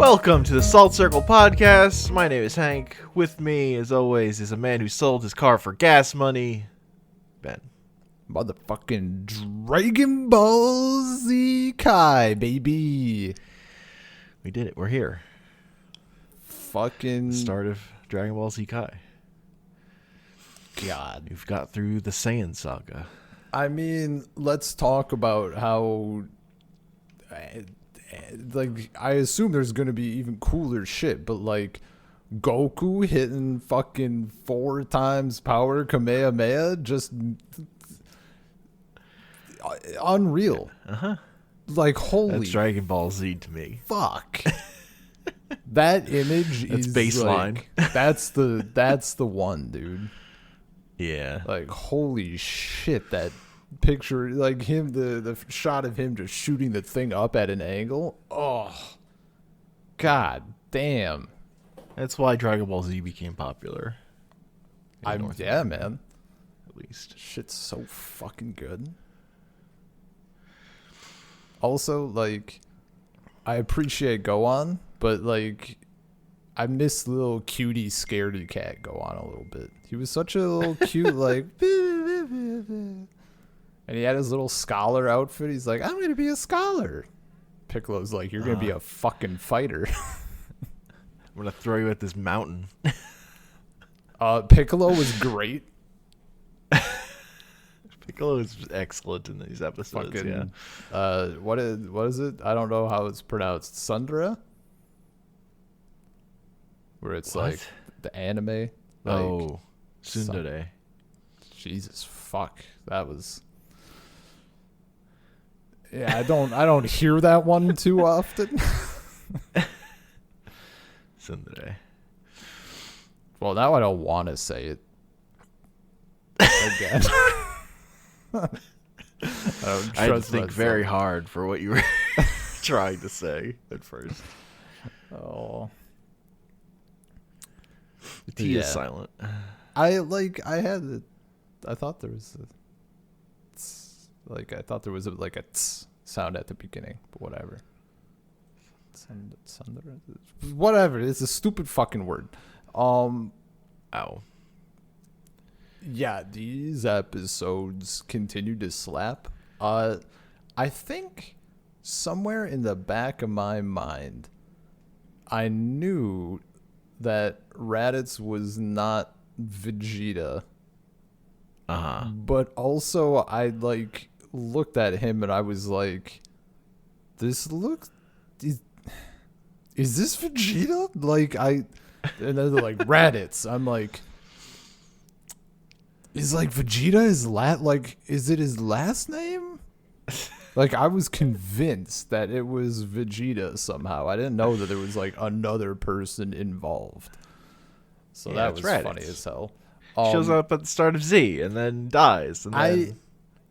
Welcome to the Salt Circle Podcast. My name is Hank. With me, as always, is a man who sold his car for gas money, Ben. Motherfucking Dragon Ball Z Kai, baby. We did it. We're here. Fucking The start of Dragon Ball Z Kai. God. We've got through the Saiyan Saga. I mean, let's talk about how, like, I assume there's going to be even cooler shit, but, like, Goku hitting fucking 4 times power Kamehameha, just unreal. Uh-huh. Like, holy That's Dragon Ball Z to me. fuck. That image That's is baseline. Like, that's the one, dude. Yeah. Like, holy shit, that picture, like him, the shot of him just shooting the thing up at an angle. Oh, god damn. That's why Dragon Ball Z became popular. Yeah, man. At least. Shit's so fucking good. Also, like, I appreciate Gohan, but, like, I miss little cutie scaredy cat Gohan a little bit. He was such a little cute, like, and he had his little scholar outfit. He's like, I'm gonna be a scholar. Piccolo's like, you're gonna be a fucking fighter. I'm going to throw you at this mountain. Piccolo was great. Piccolo is excellent in these episodes, Fucking, yeah. what is it? I don't know how it's pronounced. Sundra? Where it's What? like the anime. Like, Oh, Tsundere. Jesus fuck. That was. Yeah, I don't hear that one too often. Tsundere. Well, now I don't want to say it again. I don't I had to trust think myself. very hard for what you were trying to say at first. Oh. The T is Yeah. silent. I thought there was a I thought there was a tss sound at the beginning, but whatever. Whatever. It's a stupid fucking word. Ow. Yeah, these episodes continue to slap. I think somewhere in the back of my mind, I knew that Raditz was not Vegeta. Uh-huh. But also, I, like, looked at him and I was like, this looks... Is this Vegeta? Like, and then they're like, Raditz. I'm like... Is, like, Vegeta is it his last name? Like, I was convinced that it was Vegeta somehow. I didn't know that there was, like, another person involved. So Yeah, that it's was Raditz. funny as hell. Shows up at the start of Z and then dies. And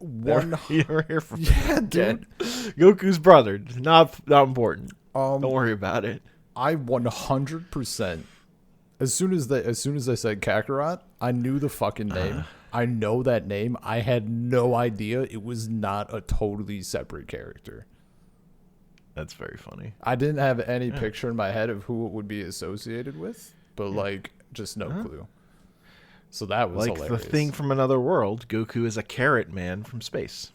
then you're here for Yeah, again. dude. Goku's brother. Not important. Um, Don't worry about it. I 100%. As soon as I said Kakarot, I knew the fucking name. I know that name. I had no idea it was not a totally separate character. That's very funny. I didn't have any picture in my head of who it would be associated with, but like just no clue. So that was Like hilarious. the thing from another world, Goku is a carrot man from space.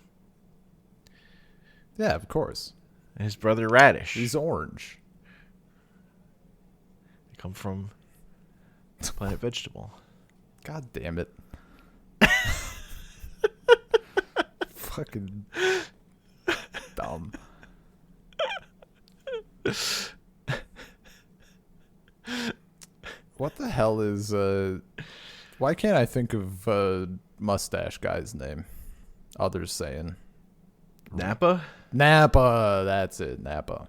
Yeah, of course. And his brother Radish. He's orange. They come from Planet Vegetable. God damn it. Fucking dumb. What the hell is why can't I think of mustache guy's name? Others saying Nappa? Nappa, that's it, Nappa.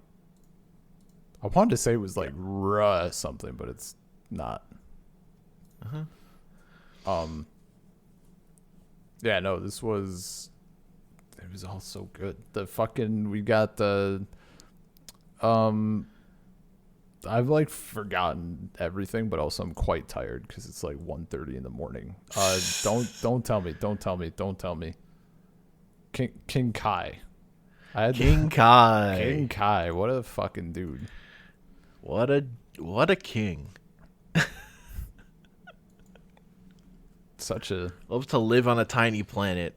I wanted to say it was like Ruh something, but it's not. Yeah, no, it was all so good. The fucking, we got the, I've like forgotten everything, but also I'm quite tired because it's like 1:30 in the morning. Don't tell me. King Kai. King Kai. King Kai, what a fucking dude. What a king. Such a Loves to live on a tiny planet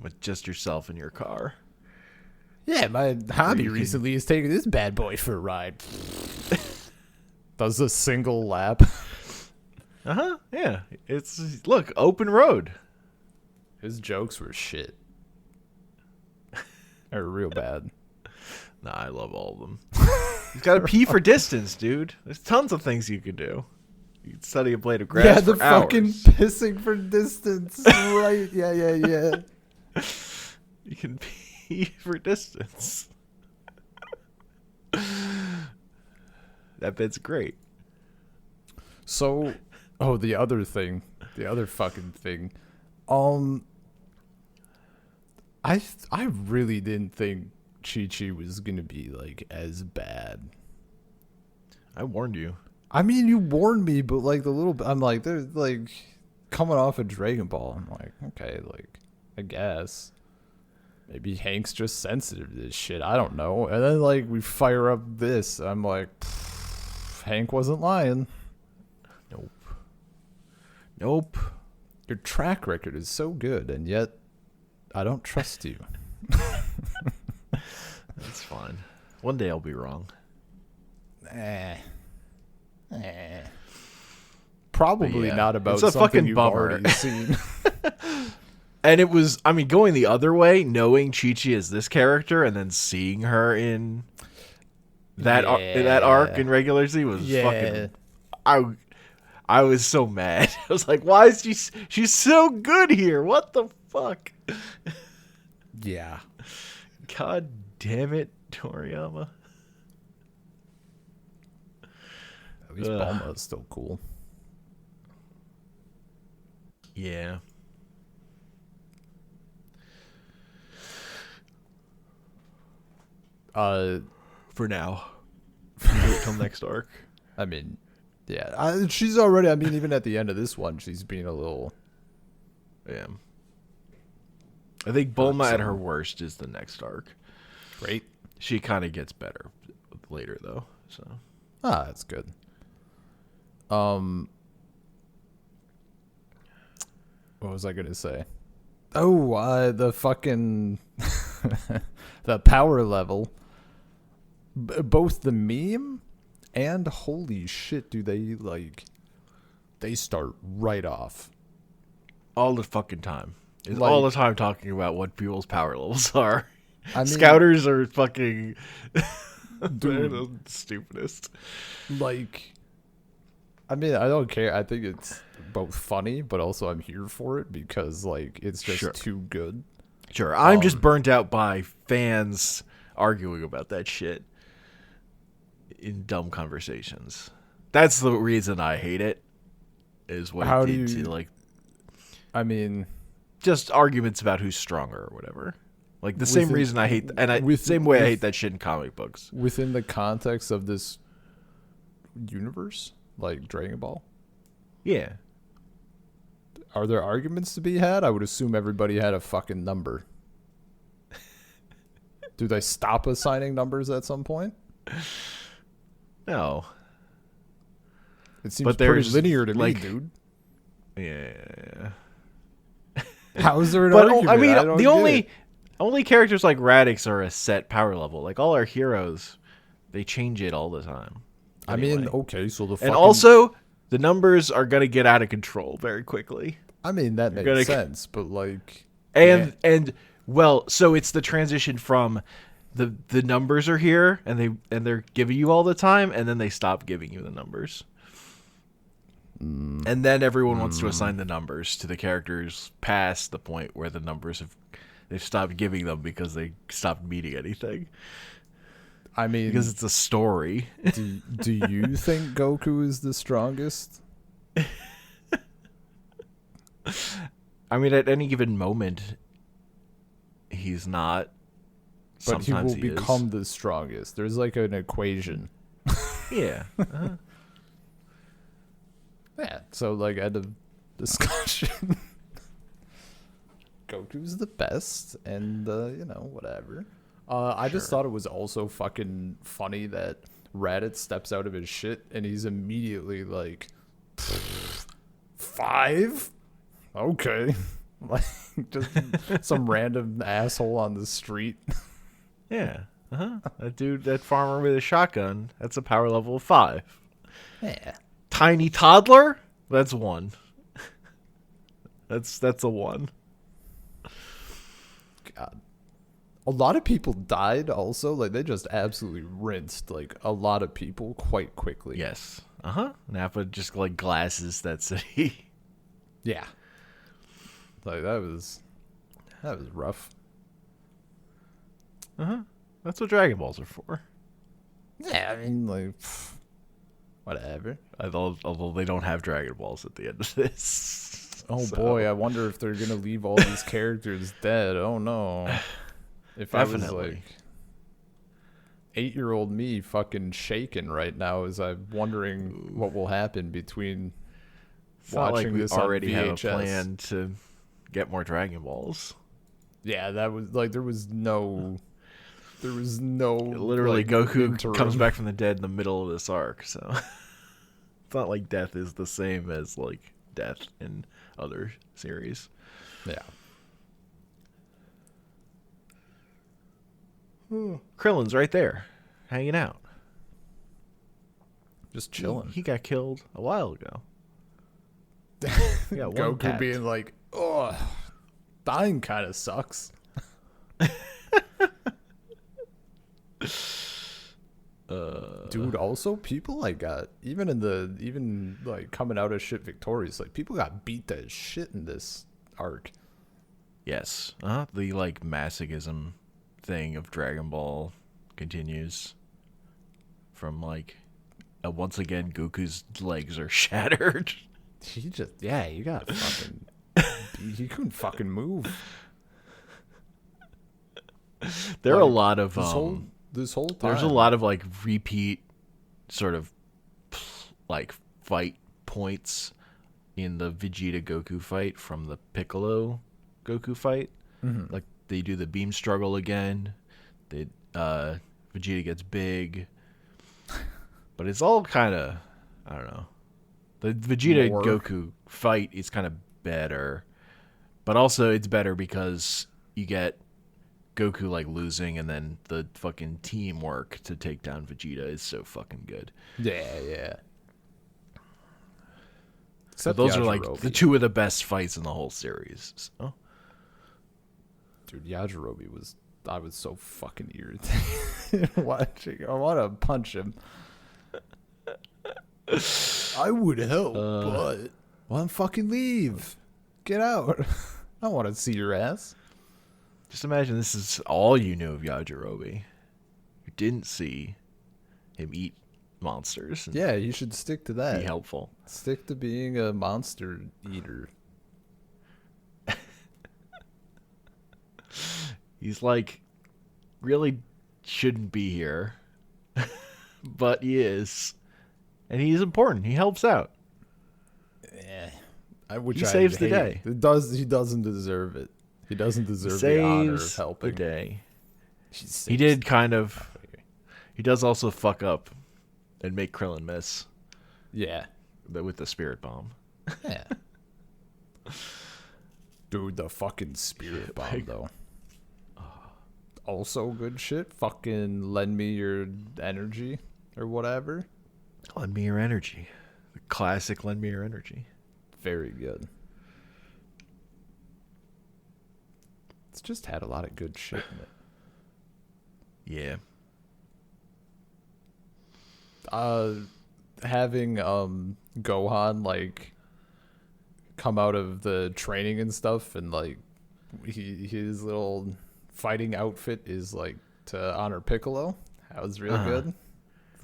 with just yourself in your car. yeah. My hobby you can- recently is taking this bad boy for a ride. Does a single lap. Yeah. It's look, open road. His jokes were shit. They're real bad. Nah, I love all of them. You gotta pee for distance, dude. There's tons of things you could do. You can study a blade of grass. Yeah, for the fucking hours. pissing for distance. Right. Yeah. You can pee for distance. That bit's great. So, the other fucking thing. I really didn't think Chi-Chi was gonna be like as bad. I warned you. I mean, you warned me, but like I'm like, they're like coming off of Dragon Ball. I'm like, okay, like I guess maybe Hank's just sensitive to this shit. I don't know. And then like we fire up this. I'm like, Hank wasn't lying. Nope. Your track record is so good, and yet I don't trust you. That's fine. One day I'll be wrong. Probably yeah, not about it's a something fucking you've bummer. already seen. And it was, I mean, going the other way, knowing Chi-Chi as this character and then seeing her in that that arc in Regular Z was fucking. I was so mad. I was like, why is she's so good here? What the fuck? Yeah. God damn it, Toriyama. At least Bulma is still cool. Yeah. For now. Wait till next arc. I mean, yeah, she's already. I mean, even at the end of this one, she's being a little. Yeah. I think Bulma at her worst is the next arc. Great. She kind of gets better later, though. So. That's good. What was I gonna say? Oh, the fucking the power level. Both the meme and holy shit, do they like? They start right off. All the fucking time. It's Like- all the time talking about what people's power levels are. I mean, Scouters are fucking. They're Dude. the stupidest. like, I mean, I don't care. I think it's both funny, but also I'm here for it because like it's just Sure. too good. Sure, I'm just burnt out by fans arguing about that shit in dumb conversations. That's the reason I hate it. Is what How it do did you- to like I mean, just arguments about who's stronger or whatever. Like the same Within- reason I hate, with- same way I with- hate that shit in comic books. within the context of this universe, like Dragon Ball, Yeah, are there arguments to be had? I would assume everybody had a fucking number. Do they stop assigning numbers at some point? no, It seems But pretty there's, linear to like- me, dude. yeah. How is there an But argument? I mean, don't the get it. only characters like Radix are a set power level. Like all our heroes, they change it all the time. I mean, Anyway. okay, so the fucking, And also, the numbers are gonna get out of control very quickly. I mean that gonna- makes sense, but like, And well, so it's the transition from the numbers are here and they're giving you all the time, and then they stop giving you the numbers. And then everyone wants to assign the numbers to the characters past the point where the numbers they've stopped giving them because they stopped meaning anything. I mean, Because it's a story. do you think Goku is the strongest? I mean, at any given moment, he's not. But he Sometimes will become the strongest. There's like an equation. Yeah. Yeah. So like end of discussion. Goku's the best, and you know, whatever. I just thought it was also fucking funny that Raditz steps out of his shit and he's immediately like, 5? Okay. Like, just some random asshole on the street. Yeah. That dude, that farmer with a shotgun, that's a power level of 5. Yeah. Tiny toddler? That's 1. That's a 1. God. A lot of people died also. Like, they just absolutely rinsed, like, a lot of people quite quickly. Yes. Nappa just, like, glasses that city. Yeah. Like, that was rough. That's what Dragon Balls are for. Yeah, I mean, like, whatever. Although they don't have Dragon Balls at the end of this. Oh, boy, I wonder if they're going to leave all these characters dead. Oh, no. If Definitely. I was, like, 8-year-old me fucking shaking right now as I'm wondering what will happen between It's watching not like this we already on have VHS. a plan to get more Dragon Balls. Yeah, that was, like, there was no... Literally, like, Goku interim. comes back from the dead in the middle of this arc, so it's not like death is the same as like death in other series. Yeah. Krillin's right there, hanging out. Just chilling. He got killed a while ago. Goku being like, "Oh, dying kind of sucks." Dude, also people like got even like coming out of shit victorious, like people got beat to shit in this arc. Yes, the like masochism thing of Dragon Ball continues. From like, once again, Goku's legs are shattered. He got fucking. He couldn't fucking move. There are Like, a lot of this whole time. there's a lot of like repeat sort of like fight points in the Vegeta Goku fight from the Piccolo Goku fight. Mm-hmm. Like they do the beam struggle again. They Vegeta gets big, but it's all kind of, I don't know. The Vegeta Goku fight is kind of better, but also it's better because you get Goku like losing, and then the fucking teamwork to take down Vegeta is so fucking good. Yeah. So those are like the two of the best fights in the whole series. So. Dude, Yajirobe I was so fucking irritated watching. I want to punch him. I would help, but well, fucking leave. Get out. I don't want to see your ass. Just imagine this is all you knew of Yajirobe. You didn't see him eat monsters. Yeah, you should stick to that. Be helpful. Stick to being a monster eater. He's like, really shouldn't be here, but he is. And he's important. He helps out. Yeah. He saves the day. He doesn't deserve it. He doesn't deserve the honor of helping. The day. He did kind of. He does also fuck up and make Krillin miss. Yeah. With the spirit bomb. Yeah. Dude, the fucking spirit bomb, though. Also good shit. Fucking lend me your energy or whatever. Lend me your energy. The classic lend me your energy. Very good. It's just had a lot of good shit in it. Yeah. Having Gohan like come out of the training and stuff, and like his little fighting outfit is like to honor Piccolo. That was real good.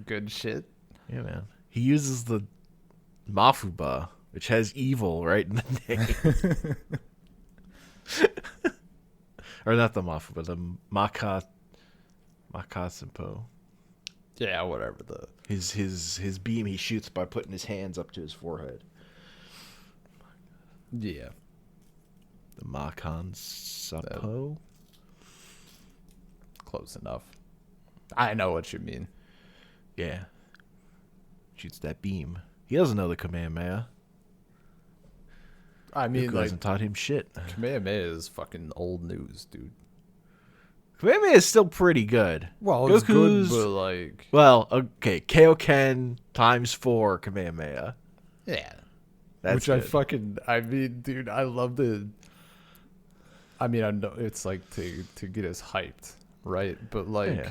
Good shit. Yeah, man. He uses the Mafuba, which has evil right in the name. Or not the Mafuba, the Makasimpo. Yeah, whatever. His beam he shoots by putting his hands up to his forehead. Yeah. The Makan Sapo? Close enough. I know what you mean. Yeah. Shoots that beam. He doesn't know the Kamehameha. I mean, Goku hasn't taught him shit. Kamehameha is fucking old news, dude. Kamehameha is still pretty good. Well, it's good, but Well, okay, Kaioken times 4 Kamehameha. Yeah. That's good. I mean, dude, I love the... I mean, I know it's like to get us hyped, right? But like,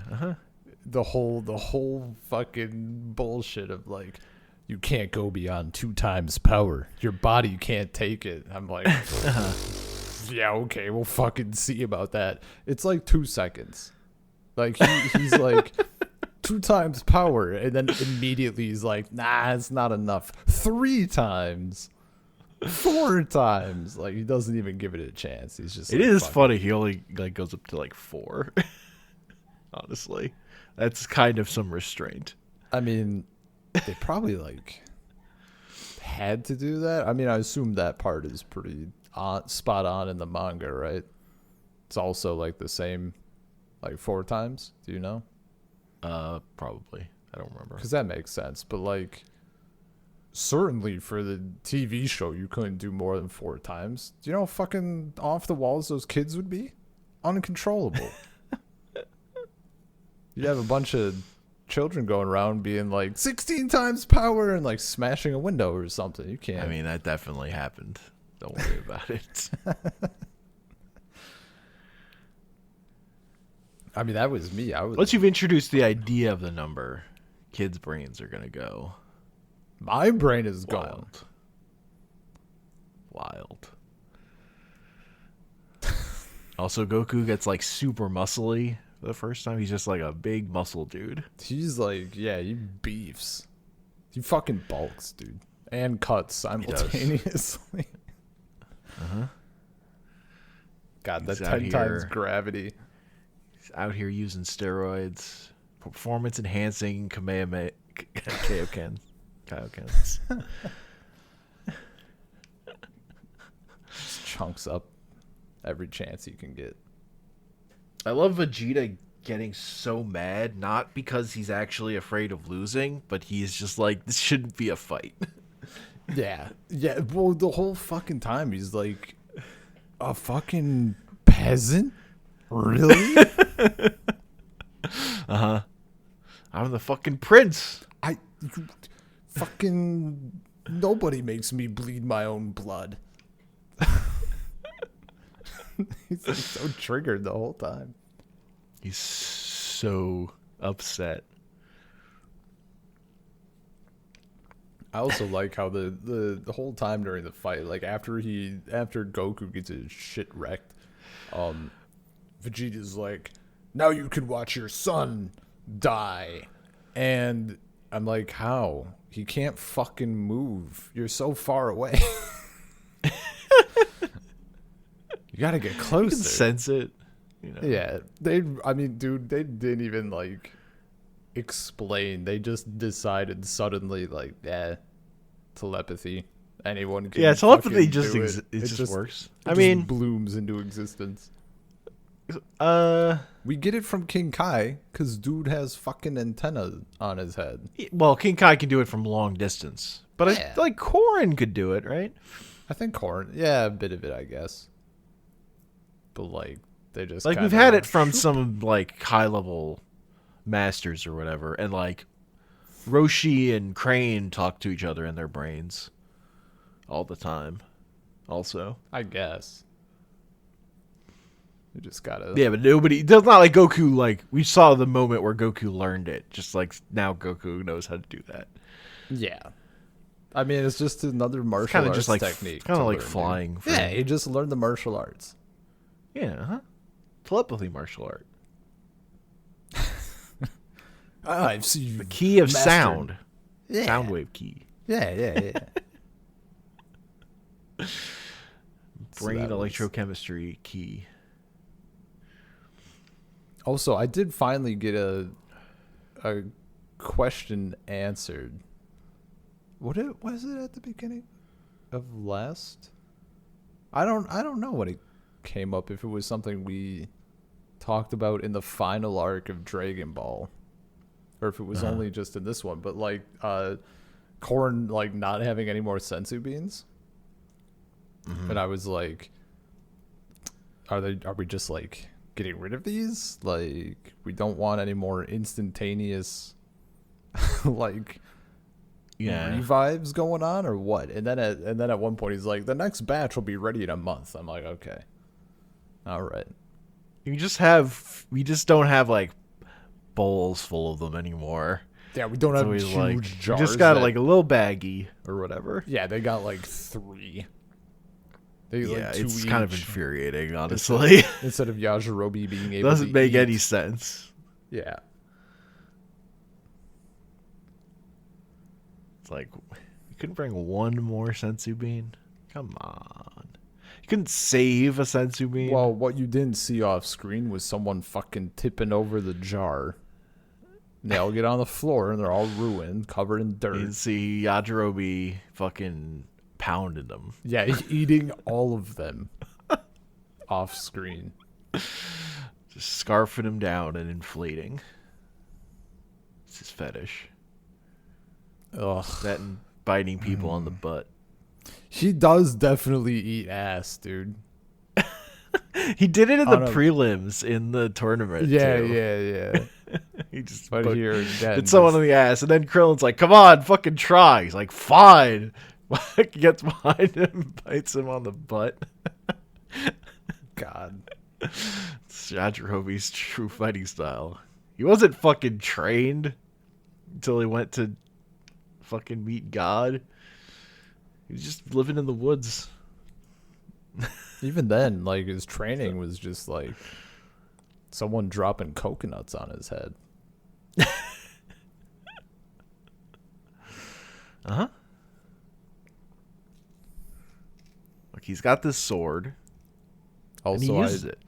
the whole fucking bullshit of like, you can't go beyond 2 times power. Your body can't take it. I'm like, yeah, okay, we'll fucking see about that. It's like 2 seconds. Like he's like 2 times power, and then immediately he's like, nah, it's not enough. 3 times. 4 times. Like, he doesn't even give it a chance. He's just It is funny. He only like goes up to like 4. Honestly. That's kind of some restraint. I mean, they probably like had to do that. I mean, I assume that part is pretty spot on in the manga, right? It's also like the same like 4 times. Do you know? Probably. I don't remember. Because that makes sense. But like, certainly for the TV show, you couldn't do more than 4 times. Do you know how fucking off the walls those kids would be? Uncontrollable. You'd have a bunch of children going around being like 16 times power and like smashing a window or something. You can't. I mean, that definitely happened. Don't worry about it. I mean, that was me. Once you've introduced the idea of the number, kids' brains are gonna go. My brain is going wild. Also, Goku gets like super muscly for the first time. He's just like a big muscle dude. He's like, yeah, he beefs. He fucking bulks, dude, and cuts simultaneously. God, that 10 times gravity. He's out here using steroids, performance enhancing Kamehameha Kaioken. Just chunks up every chance he can get. I love Vegeta getting so mad, not because he's actually afraid of losing, but he's just like, this shouldn't be a fight. Yeah. Well, the whole fucking time he's like, a fucking peasant? Really? I'm the fucking prince. Fucking nobody makes me bleed my own blood. He's like so triggered the whole time. He's so upset. I also like how the whole time during the fight, like after Goku gets his shit wrecked, Vegeta's like, now you can watch your son die. And I'm like, how? He can't fucking move. You're so far away. You gotta get closer. You can sense it. You know? Yeah. They didn't even like explain. They just decided suddenly, like, telepathy. Anyone can. Yeah, telepathy do just it. It just works. I mean, blooms into existence. We get it from King Kai because dude has fucking antenna on his head. Well, King Kai can do it from long distance, but I like Korin could do it, right? I think Korin, a bit of it, I guess. But like they just like we've had it from some like high level masters or whatever, and like Roshi and Crane talk to each other in their brains all the time. Also, I guess. You just gotta. Yeah, but nobody. It's not like Goku. Like we saw the moment where Goku learned it. Just like now, Goku knows how to do that. Yeah, I mean it's just another martial arts just like, technique. Kind of like flying. Yeah, he just learned the martial arts. Yeah, telepathy martial art. I've seen the key of sound. Yeah. Sound wave key. Yeah. Brain electrochemistry key. Also, I did finally get a question answered. Was it at the beginning of last? I don't know when it came up, if it was something we talked about in the final arc of Dragon Ball. or if it was only just in this one, but like corn like not having any more sensu beans. And I was like, are we just like getting rid of these? Like, we don't want any more instantaneous like revives going on, or what? And then at one point he's like, the next batch will be ready in a month. I'm like, okay, all right. We just don't have like bowls full of them anymore. Yeah, we don't have huge jars. We just got like a little baggie or whatever. Yeah, they got like 3. It's kind of infuriating, honestly. Instead of Yajirobe being able doesn't make any sense. Yeah. It's like, you couldn't bring one more sensu bean? Come on. You couldn't save a sensu bean? Well, what you didn't see off screen was someone fucking tipping over the jar. And they all get on the floor and they're all ruined, covered in dirt. You see Yajirobe fucking pounded them. Yeah, he's eating all of them off screen. Just scarfing them down and inflating. It's his fetish. Ugh. That and biting people on the butt. He does definitely eat ass, dude. He did it in the prelims in the tournament. Yeah, too. yeah. He just did someone on the ass, and then Krillin's like, "Come on, fucking try." He's like, "Fine." Gets behind him, bites him on the butt. God, it's Yajirobe's true fighting style. He wasn't fucking trained until he went to fucking meet God. He was just living in the woods. Even then, like, his training was just like someone dropping coconuts on his head. Uh-huh. Like, he's got this sword. Also, and he uses it.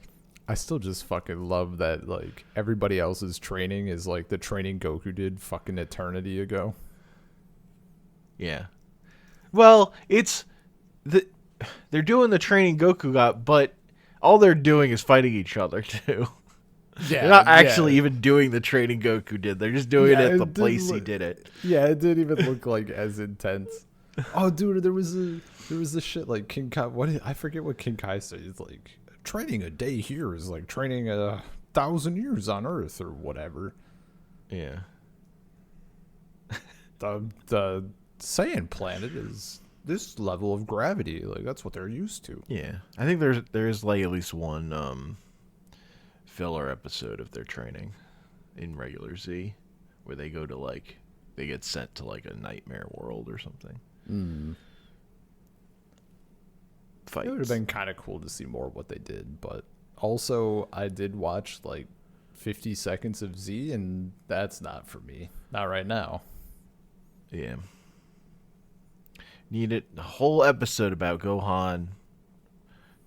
I still just fucking love that, like, everybody else's training is like the training Goku did fucking eternity ago. Yeah. Well, they're doing the training Goku got, but all they're doing is fighting each other too. Yeah, they're not actually even doing the training Goku did. They're just doing it at the place he did it. Yeah, it didn't even look like as intense. Oh, dude, there was this shit like King Kai. I forget what King Kai said. It's like, training a day here is like training 1,000 years on Earth or whatever. Yeah. The Saiyan planet is this level of gravity. Like, that's what they're used to. Yeah. I think there's like at least one filler episode of their training in regular Z where they go to like, they get sent to like a nightmare world or something. Fights. It would have been kind of cool to see more of what they did, but also I did watch like 50 seconds of Z, and that's not for me. Not right now. Yeah. Needed a whole episode about Gohan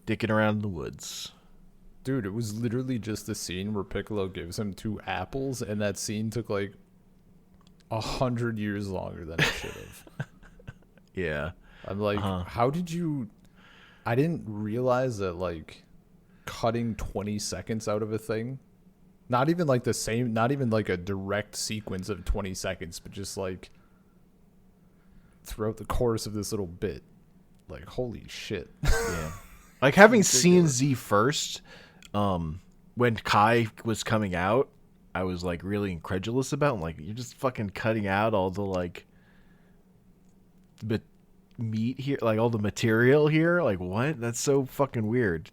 dicking around in the woods. Dude, it was literally just the scene where Piccolo gives him 2 apples, and that scene took like 100 years longer than it should have. Yeah. I'm like, how did you... I didn't realize that, like, cutting 20 seconds out of a thing, not even like the same, not even like a direct sequence of 20 seconds, but just like throughout the course of this little bit, like, holy shit. Yeah. Like, having seen Z first, when Kai was coming out, I was like really incredulous about him. Like, you're just fucking cutting out all the like meat here, like all the material here. Like, what? That's so fucking weird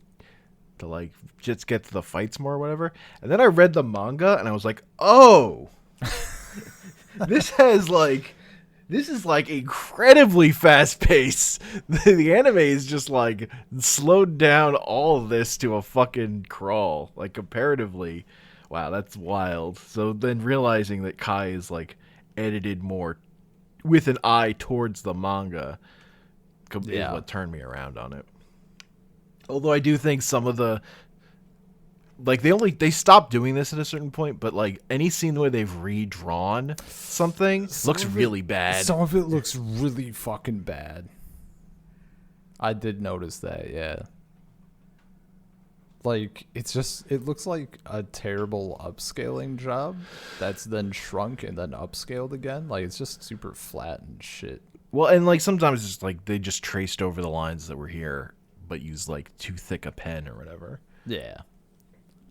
to like just get to the fights more or whatever. And then I read the manga and I was like, oh, this is like incredibly fast paced. The anime is just like slowed down all of this to a fucking crawl, like comparatively. Wow, that's wild. So then realizing that Kai is like edited more with an eye towards the manga is what turned me around on it. Although I do think some of the like they stopped doing this at a certain point, but like any scene where they've redrawn something looks really bad. Some of it looks really fucking bad. I did notice that, yeah. Like, it looks like a terrible upscaling job that's then shrunk and then upscaled again. Like, it's just super flat and shit. Well, and like sometimes it's like they just traced over the lines that were here, but used like too thick a pen or whatever. Yeah.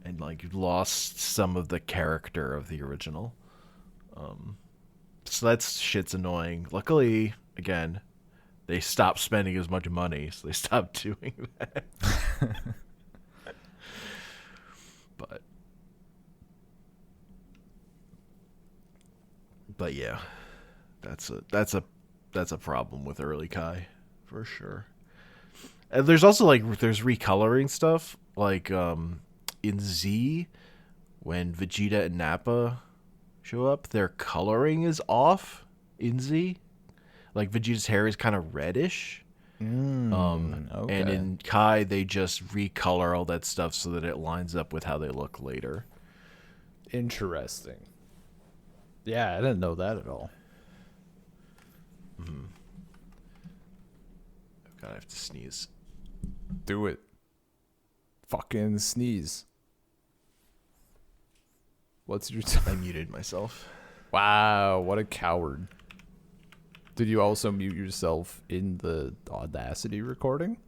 And like lost some of the character of the original. So that's shit's annoying. Luckily, again, they stopped spending as much money, so they stopped doing that. But yeah, that's a problem with early Kai, for sure. And there's also like there's recoloring stuff like in Z when Vegeta and Nappa show up, their coloring is off in Z. Like Vegeta's hair is kind of reddish. Okay. And in Kai they just recolor all that stuff so that it lines up with how they look later. Interesting. Yeah, I didn't know that at all. God, I have to sneeze. Do it. Fucking sneeze. What's your I muted myself. Wow, what a coward. Did you also mute yourself in the Audacity recording?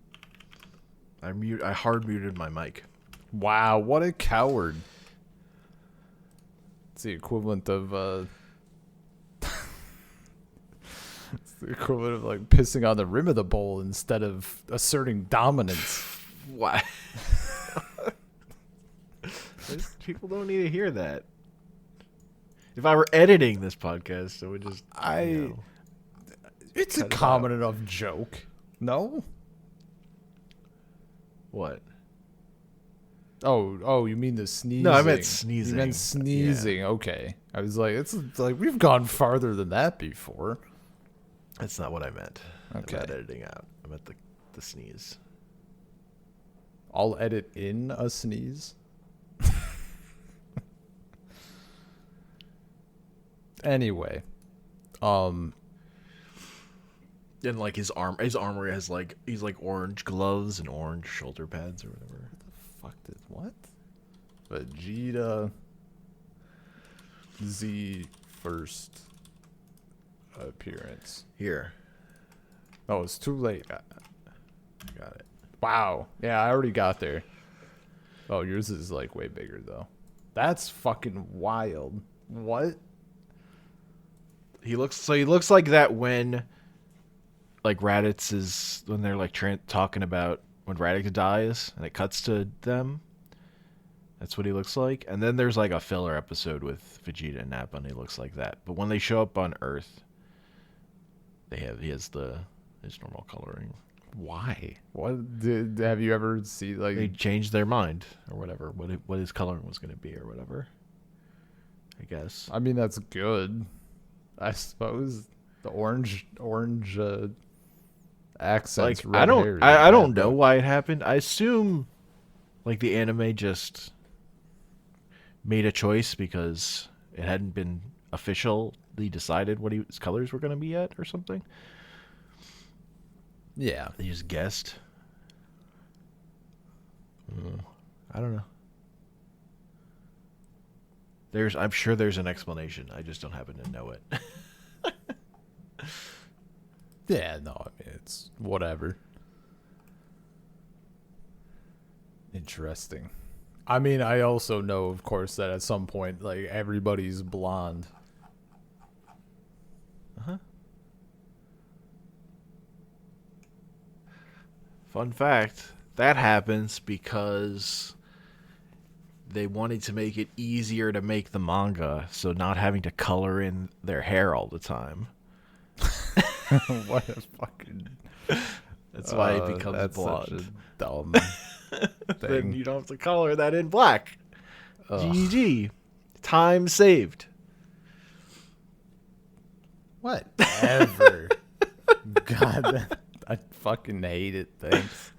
I hard muted my mic. Wow, what a coward. It's the equivalent of it's the equivalent of like pissing on the rim of the bowl instead of asserting dominance. Why? People don't need to hear that. If I were editing this podcast, I would just It's a common enough joke. No? What? Oh, you mean the sneezing? No, I meant sneezing. You meant sneezing. Yeah. Okay. I was like, it's like we've gone farther than that before. That's not what I meant. Okay. I'm not editing out. I meant the sneeze. I'll edit in a sneeze. Anyway, and like his armor has like he's like orange gloves and orange shoulder pads or whatever. What? Vegeta Z first appearance. Here. Oh, it's too late. I got it. Wow. Yeah, I already got there. Oh, yours is like way bigger though. That's fucking wild. What? He looks like that when like Raditz is when they're like talking about when Raditz dies and it cuts to them. That's what he looks like. And then there's like a filler episode with Vegeta and Nappa and he looks like that. But when they show up on Earth, he has his normal coloring. Why? What have you ever seen like they changed their mind or whatever, what his coloring was going to be or whatever. I guess. I mean that's good. I suppose the orange accents. Like I don't know why it happened. I assume like the anime just made a choice because it hadn't been officially decided what his colors were going to be yet or something. Yeah, they just guessed. I don't know. I'm sure there's an explanation. I just don't happen to know it. Yeah, no, I mean, it's whatever. Interesting. I mean, I also know, of course, that at some point, like, everybody's blonde. Uh-huh. Fun fact, that happens because they wanted to make it easier to make the manga, so not having to color in their hair all the time. What a fucking... That's why it becomes blonde. Such a dumb thing. Then you don't have to color that in black. GG. Time saved. Whatever. God, I fucking hate it. Thanks.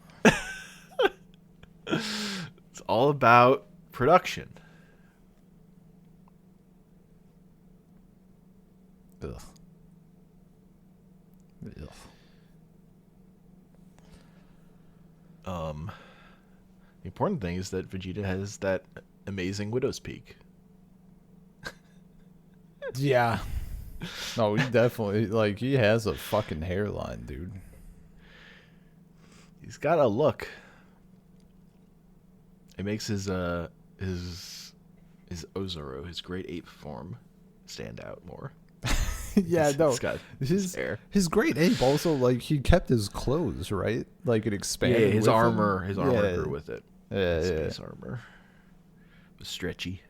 It's all about production. Ugh. The important thing is that Vegeta has that amazing widow's peak. Yeah. No, he definitely, like, he has a fucking hairline, dude. He's got a look. It makes his Ozoro, his great ape form, stand out more. Yeah, no. It's got his great ape also, like, he kept his clothes, right? Like, it expanded. Yeah, his with armor him. grew with it. Yeah, Space armor was stretchy.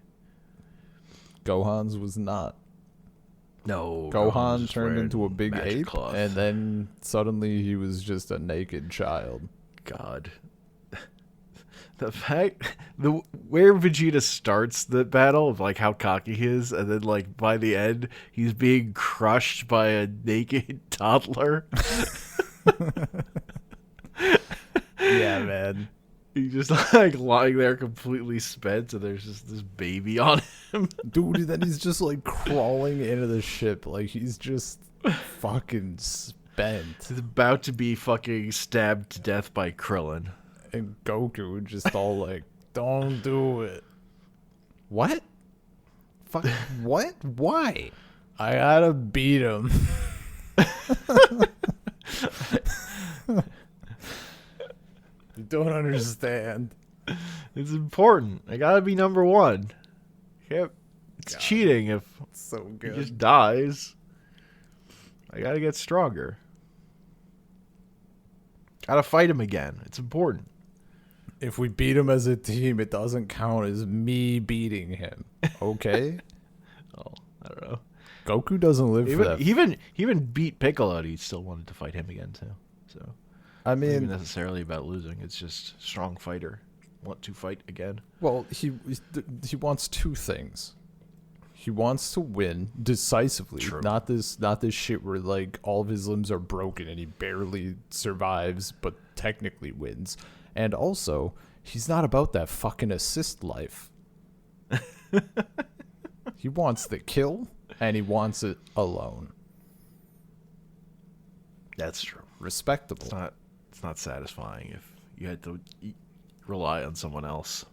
Gohan's was not. No, Gohan turned into a big ape, cloth. and then suddenly he was just a naked child. God. The fact where Vegeta starts the battle of like how cocky he is, and then like by the end he's being crushed by a naked toddler. Yeah, man. He's just like lying there completely spent, and there's just this baby on him. Dude, and then he's just like crawling into the ship like he's just fucking spent. He's about to be fucking stabbed to death by Krillin. And Goku just all like, don't do it. What? Fuck. What? Why? I gotta beat him. You don't understand. It's important. I gotta be number one. Yep. It's God, cheating if it's so good. he just dies. I gotta get stronger. Gotta fight him again. It's important. If we beat him as a team, it doesn't count as me beating him. Okay? Oh, I don't know. Goku doesn't live for that. He even beat Piccolo, and he still wanted to fight him again too. So I it's not even mean, necessarily about losing. It's just strong fighter. Want to fight again. well, he wants two things. He wants to win decisively, True. not this shit where like all of his limbs are broken and he barely survives, but technically wins. And also, he's not about that fucking assist life. He wants the kill, and he wants it alone. That's true. Respectable. It's not satisfying if you had to rely on someone else.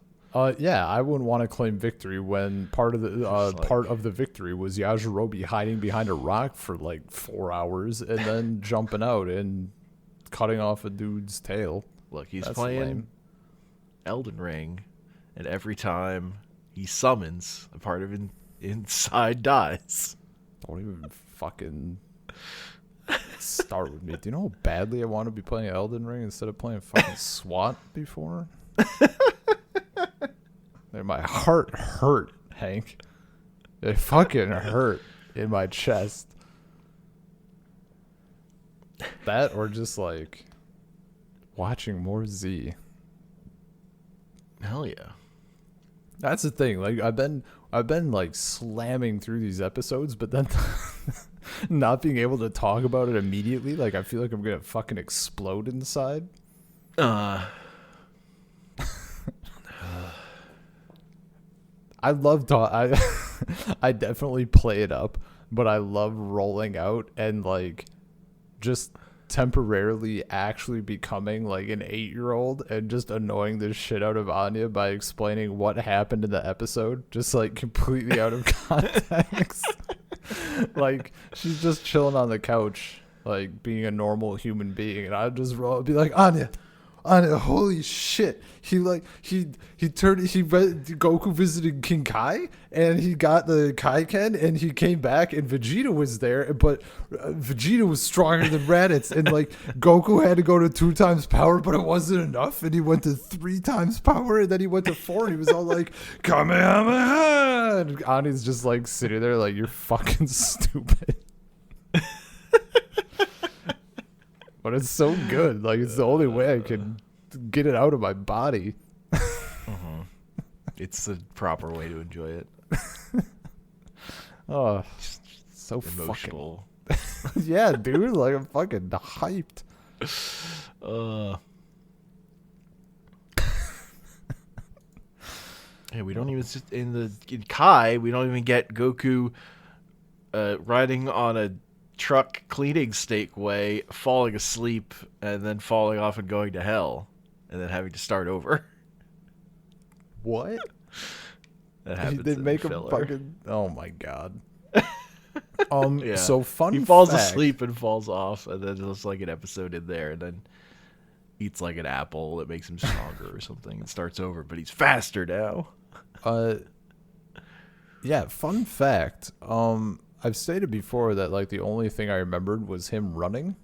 Yeah, I wouldn't want to claim victory when part of the part of the victory was Yajirobe hiding behind a rock for like 4 hours and then jumping out and cutting off a dude's tail. Look, he's That's playing lame. Elden Ring, and every time he summons, a part of inside dies. Don't even fucking start with me. Do you know how badly I want to be playing Elden Ring instead of playing fucking SWAT before? And my heart hurt, Hank. It fucking hurt in my chest. That or just like watching more Z. Hell yeah. That's the thing. Like I've been like slamming through these episodes, but then not being able to talk about it immediately. Like I feel like I'm gonna fucking explode inside. I love I definitely play it up, but I love rolling out and like just temporarily actually becoming like an 8-year-old and just annoying the shit out of Anya by explaining what happened in the episode, just like completely out of context. Like she's just chilling on the couch, like being a normal human being, and I'd just roll, be like, Anya, holy shit! Goku visited King Kai, and he got the Kaiken, and he came back, and Vegeta was there, but Vegeta was stronger than Raditz, and like Goku had to go to 2 times power, but it wasn't enough, and he went to 3 times power, and then he went to 4, and he was all like, Kamehameha! And Anya's just like sitting there like, you're fucking stupid. But it's so good. Like, it's the only way I can get it out of my body. It's the proper way to enjoy it. Oh, so Emotional. fucking. Yeah, dude. Like, I'm fucking hyped. Yeah, we don't even in Kai. We don't even get Goku riding on a truck cleaning stake way, falling asleep, and then falling off and going to hell, and then having to start over. What? That happens. They in make him filler. fucking. Oh my god. Yeah. So fun. He falls fact, asleep and falls off, and then there's like an episode in there, and then eats like an apple that makes him stronger or something, and starts over. But he's faster now. Yeah. Fun fact. I've stated before that like the only thing I remembered was him running.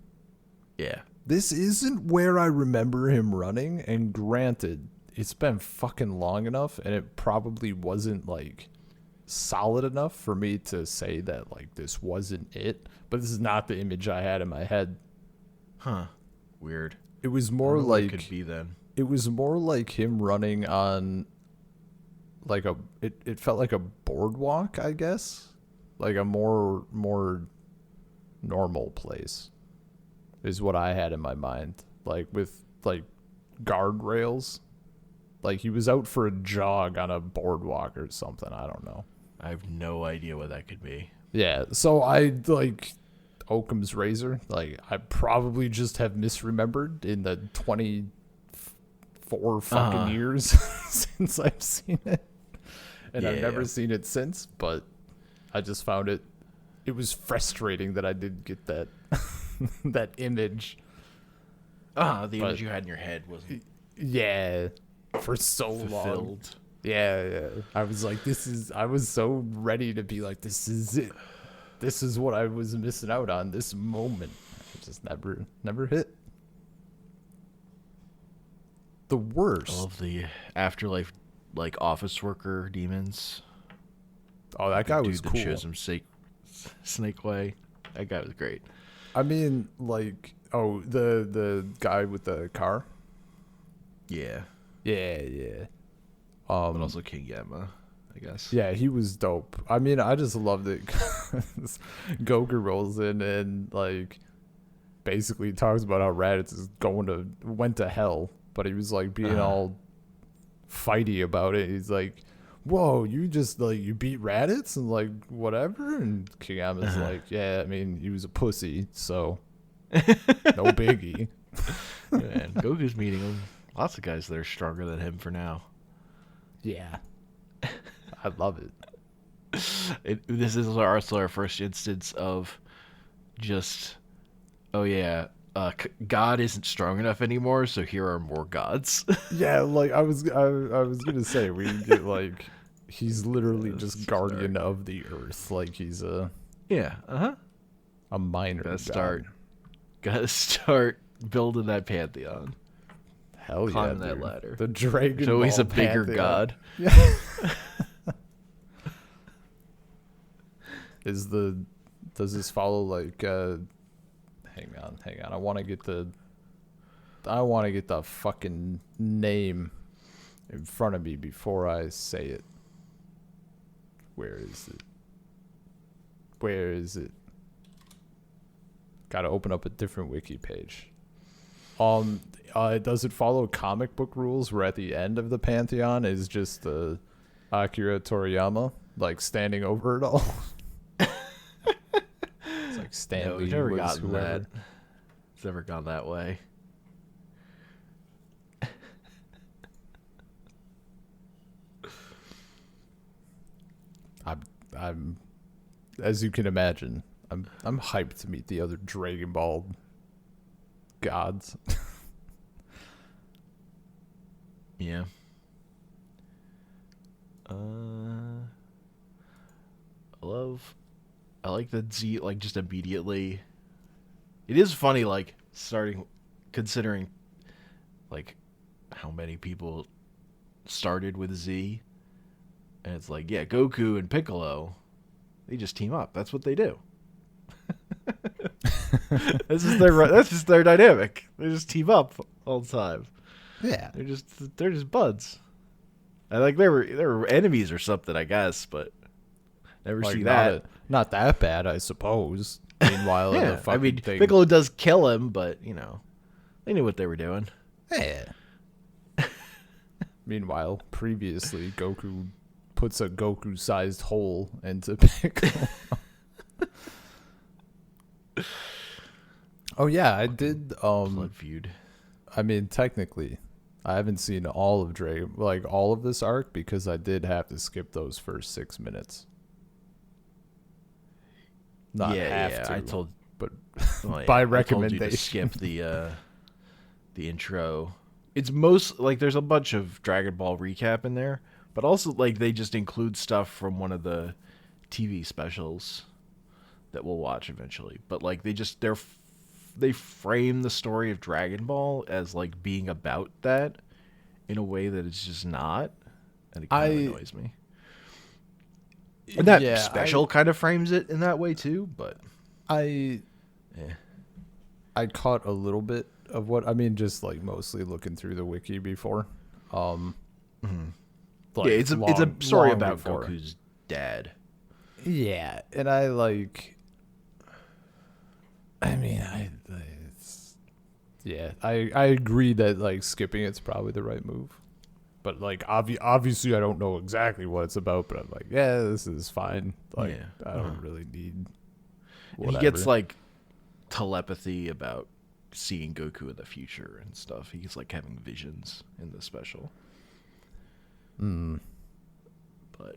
Yeah. This isn't where I remember him running, and granted, it's been fucking long enough, and it probably wasn't like solid enough for me to say that like this wasn't it. But this is not the image I had in my head. Huh. Weird. It was I more don't know what like it could be then. it was more like him running on like a it felt like a boardwalk, I guess. Like a more normal place is what I had in my mind. Like with like guardrails. Like he was out for a jog on a boardwalk or something. I don't know. I have no idea what that could be. Yeah. So I like Occam's razor. Like I probably just have misremembered in the 24 fucking years since I've seen it. And I've never seen it since, but I just found it was frustrating that I didn't get that that image. The image you had in your head wasn't Yeah. For so long. fulfilled. Yeah. I was like, I was so ready to be like, this is it. This is what I was missing out on, this moment. It just never hit. The worst. I love the afterlife, like office worker demons. Oh, that guy was Dude cool. that shows him snake way. That guy was great. I mean, like, the guy with the car. Yeah. Yeah. But also King Yama, I guess. Yeah, he was dope. I mean, I just loved it. Goku rolls in and like basically talks about how Raditz is went to hell, but he was like being all fighty about it. He's like, "Whoa, you just like you beat Raditz and like whatever." And King Yama's like, "Yeah, I mean, he was a pussy, so no biggie." Man, Goku's meeting him. Lots of guys that are stronger than him for now. Yeah. I love it. This is also our first instance of just, God isn't strong enough anymore, so here are more gods. Yeah, like I was gonna say we get like he's literally just guardian of the earth, like he's a minor. Gotta start building that pantheon. Hell Climbing yeah, that dude. ladder. The Dragon So he's Ball a bigger pantheon. god. Yeah. Does this follow like hang on. I want to get the fucking name in front of me before I say it. Where is it? Got to open up a different wiki page. Does it follow comic book rules where at the end of the pantheon is just Akira Toriyama like standing over it all? It's like Stanley never was gotten whoever. that. It's never gone that way. I'm as you can imagine, I'm hyped to meet the other Dragon Ball gods. Yeah. I like that Z, like, just immediately. It is funny, like, considering, like, how many people started with Z. And it's like, yeah, Goku and Piccolo, they just team up. That's what they do. That's just their dynamic. They just team up all the time. Yeah. They're just buds. I like they were enemies or something, I guess, but never Like, see that. Not that bad, I suppose. Meanwhile, in the Yeah, fucking I mean, thing. Piccolo does kill him, but they knew what they were doing. Yeah. Meanwhile, previously, Goku puts a Goku-sized hole into Piccolo. Oh yeah, I did. Blood feud. I mean, technically, I haven't seen all of all of this arc because I did have to skip those first 6 minutes. Not have to. I told, but I by told recommendation. you to skip the intro. It's most like there's a bunch of Dragon Ball recap in there, but also like they just include stuff from one of the TV specials that we'll watch eventually. But like they frame the story of Dragon Ball as like being about that in a way that it's just not, and it kind of annoys me. And that special kind of frames it in that way too, but I caught a little bit of what I mean, just like mostly looking through the wiki before. Like it's a story about Goku's dad. Yeah, and I agree that like skipping it's probably the right move. But like obviously I don't know exactly what it's about, but I'm like, yeah, this is fine. Like I don't really need whatever. He gets like telepathy about seeing Goku in the future and stuff. He's like having visions in the special. But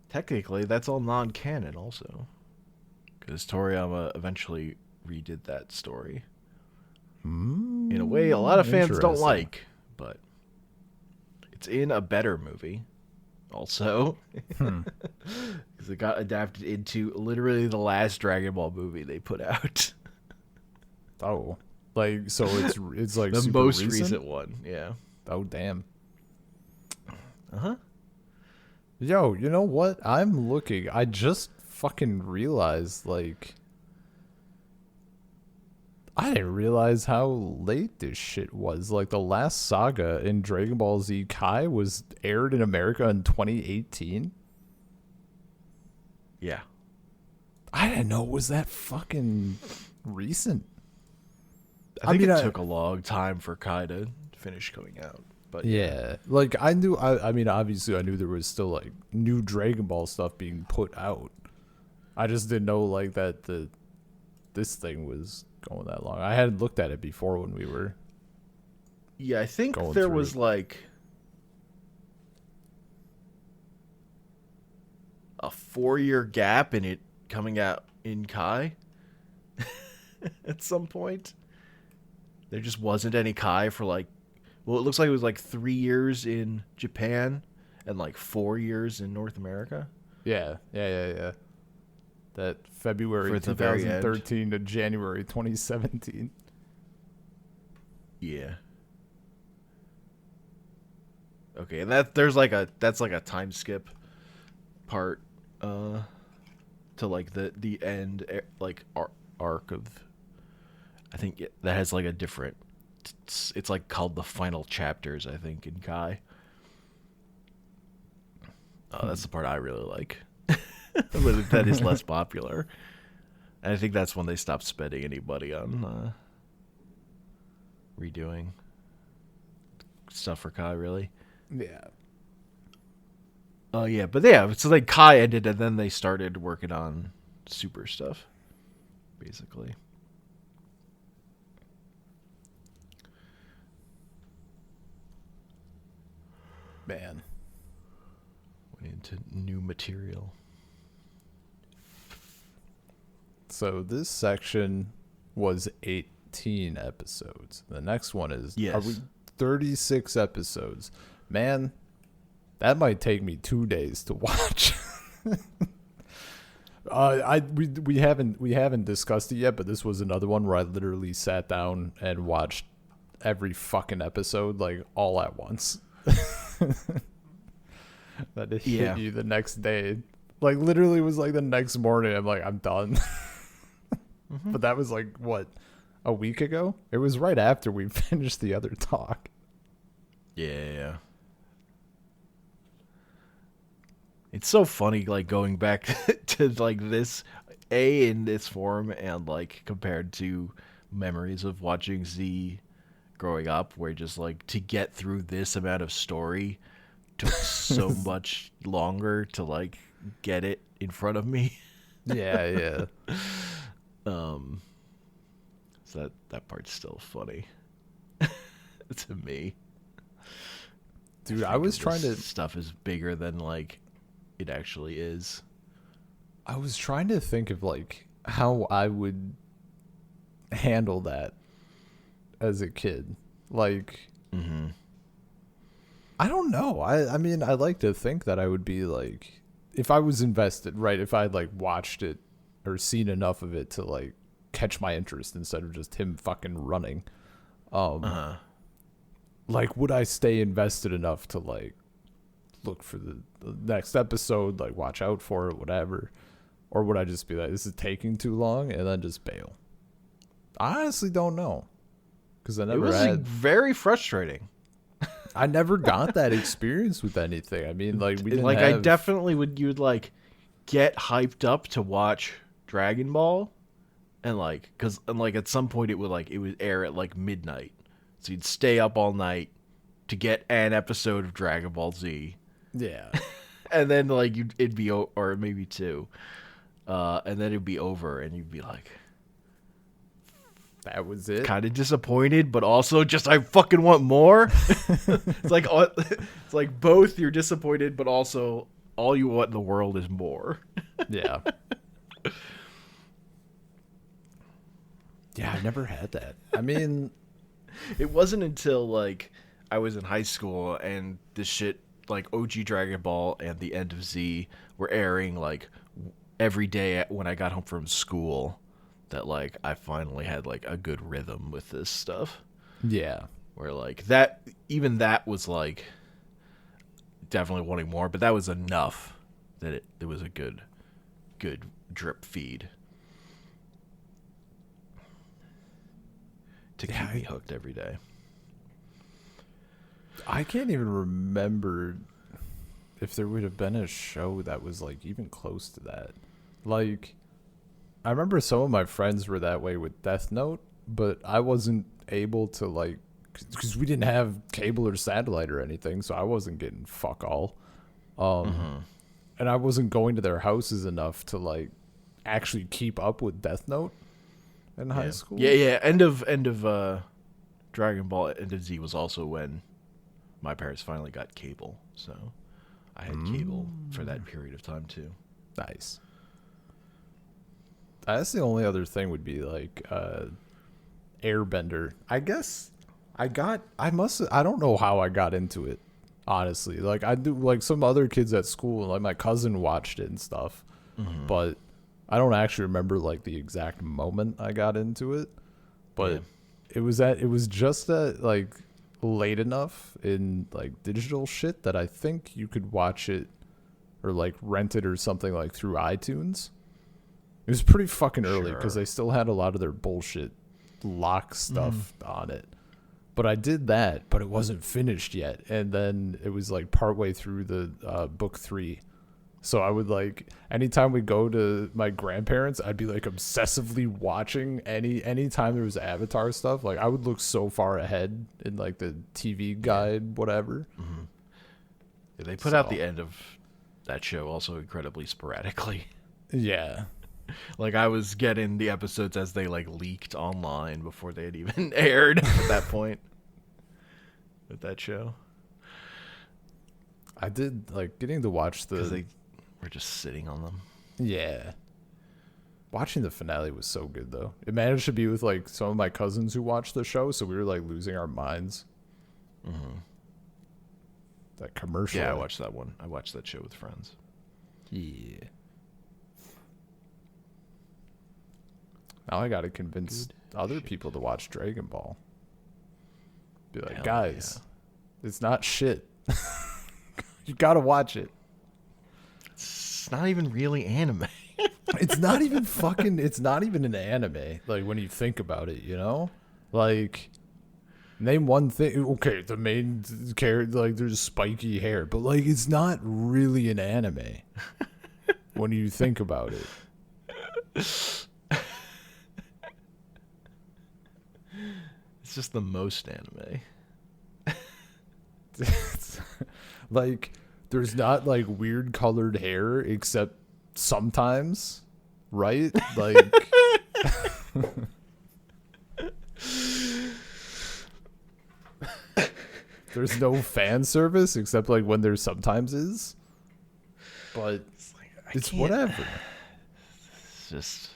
technically that's all non-canon also, because Toriyama eventually redid that story in a way a lot of fans don't like, but it's in a better movie also, because it got adapted into literally the last Dragon Ball movie they put out. Oh, like so it's like the super most recent? recent one, yeah. Oh damn. Uh-huh. Yo, you know what? I'm looking. I just fucking realized, like, I didn't realize how late this shit was. Like, the last saga in Dragon Ball Z Kai was aired in America in 2018. Yeah. I didn't know it was that fucking recent. I think it took a long time for Kai to finish coming out. But yeah, like I knew. I mean, obviously, I knew there was still like new Dragon Ball stuff being put out. I just didn't know like that this thing was going that long. I hadn't looked at it before when we were. Yeah, I think there was like a 4-year gap in it coming out in Kai. At some point, there just wasn't any Kai for like. Well, it looks like it was like 3 years in Japan and like 4 years in North America. Yeah. That February 2013 to January 2017. Yeah. Okay, and that's like a time skip part to like the end like arc of. I think that has like a different. It's like called the final chapters, I think, in Kai. Oh, that's the part I really like. But that is less popular. And I think that's when they stopped spending any money on redoing stuff for Kai, really. Yeah. Oh, yeah. But yeah, so like Kai ended and then they started working on Super stuff, basically. Man. Went into new material. So this section was 18 episodes. The next one is 36 episodes. Man, that might take me 2 days to watch. We haven't discussed it yet, but this was another one where I literally sat down and watched every fucking episode like all at once. That it hit you the next day. Like literally was like the next morning I'm like, I'm done. But that was like what, a week ago? It was right after we finished the other talk. Yeah. It's so funny like going back to like this in this form and like compared to memories of watching Z growing up, where just like to get through this amount of story took so much longer to like get it in front of me. Yeah. So that part's still funny. to me. Dude, I was trying to... Stuff is bigger than, like, it actually is. I was trying to think of, like, how I would handle that as a kid. Like, I don't know. I mean, I like to think that I would be, like, if I was invested, right, if I'd, like, watched it or seen enough of it to, like, catch my interest instead of just him fucking running. Like, would I stay invested enough to, like, look for the next episode, like, watch out for it, whatever? Or would I just be like, this is taking too long, and then just bail? I honestly don't know. Because I never had... It was very frustrating. I never got that experience with anything. I mean, like, we didn't like, have... I definitely would, you'd, like, get hyped up to watch Dragon Ball, and, like, because, and, like, at some point it would air at, like, midnight. So you'd stay up all night to get an episode of Dragon Ball Z. Yeah. And then, like, it'd be, or maybe two. And then it'd be over, and you'd be like... That was it? Kind of disappointed, but also just, I fucking want more. It's like both, you're disappointed, but also all you want in the world is more. Yeah. Yeah, I never had that. I mean... It wasn't until, like, I was in high school and this shit, like, OG Dragon Ball and the end of Z were airing, like, every day when I got home from school that, like, I finally had, like, a good rhythm with this stuff. Yeah. Where, like, that, even that was, like, definitely wanting more, but that was enough that it was a good drip feed. To keep me hooked every day. I can't even remember if there would have been a show that was, like, even close to that. Like, I remember some of my friends were that way with Death Note, but I wasn't able to, like, because we didn't have cable or satellite or anything, so I wasn't getting fuck all. And I wasn't going to their houses enough to, like, actually keep up with Death Note in high school. Yeah. End of Dragon Ball, End of Z was also when my parents finally got cable, so I had cable for that period of time too. Nice. That's the only other thing would be, like, Airbender. I guess I don't know how I got into it, honestly. Like, I do, like, some other kids at school, like my cousin watched it and stuff, but I don't actually remember, like, the exact moment I got into it, but it was just that, like, late enough in, like, digital shit that I think you could watch it or, like, rent it or something, like, through iTunes. It was pretty fucking early because they still had a lot of their bullshit lock stuff on it. But I did that, but it wasn't finished yet. And then it was, like, partway through the book 3. So I would, like, anytime we go to my grandparents, I'd be, like, obsessively watching anytime there was Avatar stuff. Like, I would look so far ahead in, like, the TV guide, whatever. Yeah, they put out the end of that show also incredibly sporadically. Yeah. Like, I was getting the episodes as they, like, leaked online before they had even aired at that point with that show. I did, like, getting to watch because they were just sitting on them. Yeah. Watching the finale was so good, though. It managed to be with, like, some of my cousins who watched the show, so we were, like, losing our minds. That commercial. Yeah, I watched that one. I watched that show with friends. Yeah. Now I gotta convince other people to watch Dragon Ball. Be like, guys, it's not shit. You gotta watch it. It's not even really anime. It's not even an anime, like, when you think about it, you know? Like, name one thing. Okay, the main character, like, there's spiky hair, but, like, it's not really an anime when you think about it. It's just the most anime. It's, like, there's not, like, weird colored hair except sometimes, right? Like, There's no fan service except like when there sometimes is. But it's whatever. It's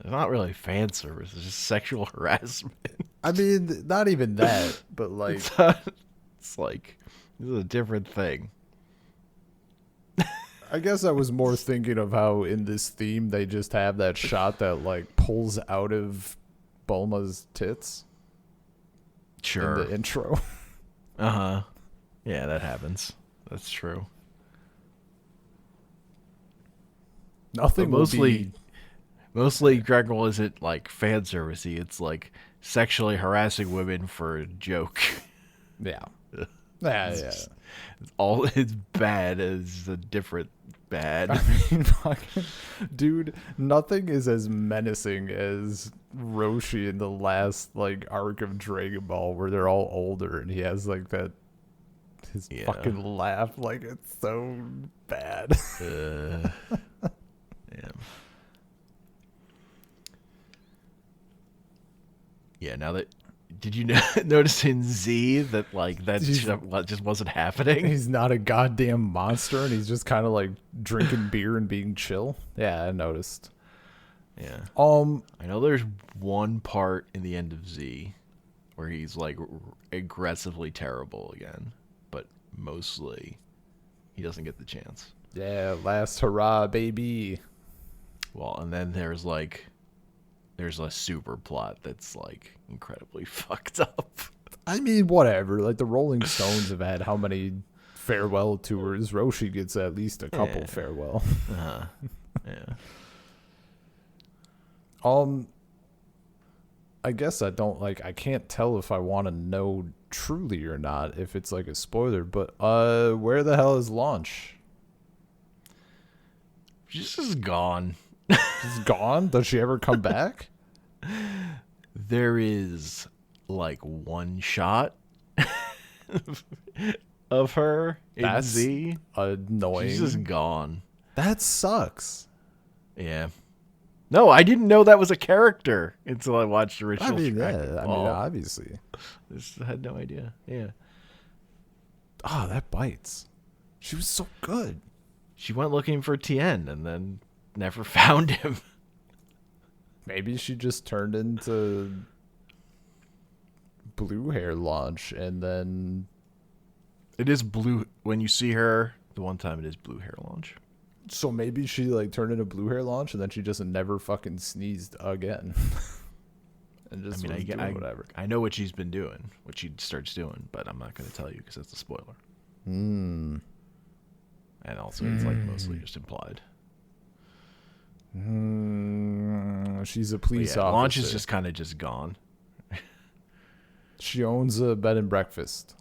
not really fan service. It's just sexual harassment. I mean, not even that, but like, it's like, this is a different thing. I guess I was more thinking of how in this theme they just have that shot that like pulls out of Bulma's tits. Sure. In the intro. Uh-huh. Yeah, that happens. That's true. Nothing but mostly Dragon Ball isn't like fan servicey. It's like sexually harassing women for a joke. Yeah. Yeah. It's bad. It's a different bad. I mean, dude, nothing is as menacing as Roshi in the last like arc of Dragon Ball where they're all older and he has like that his fucking laugh, like it's so bad. Yeah. Yeah. Now that did you notice in Z that like that just wasn't happening? He's not a goddamn monster and he's just kind of like drinking beer and being chill. Yeah, I noticed. Yeah. I know there's one part in the end of Z where he's like aggressively terrible again, but mostly he doesn't get the chance. Yeah, last hurrah, baby. Well, and then there's a super plot that's like incredibly fucked up. I mean, whatever. Like the Rolling Stones have had how many farewell tours? Roshi gets at least a couple farewell. Yeah. I guess I can't tell if I want to know truly or not if it's like a spoiler, but where the hell is Launch? She's just gone. She's gone? Does she ever come back? There is like one shot of her in Z. Annoying. She's just gone. That sucks. Yeah. No, I didn't know that was a character until I watched the original. Obviously. I had no idea. Yeah. Oh, that bites. She was so good. She went looking for Tien and then never found him. Maybe she just turned into blue hair Launch and then... It is blue. When you see her, the one time it is blue hair Launch. So maybe she like turned into blue hair Launch and then she just never fucking sneezed again. And just doing whatever. I know what she's been doing, what she starts doing, but I'm not going to tell you because that's a spoiler. And also, it's like mostly just implied. She's a police officer. Launch is just kind of just gone. She owns a bed and breakfast.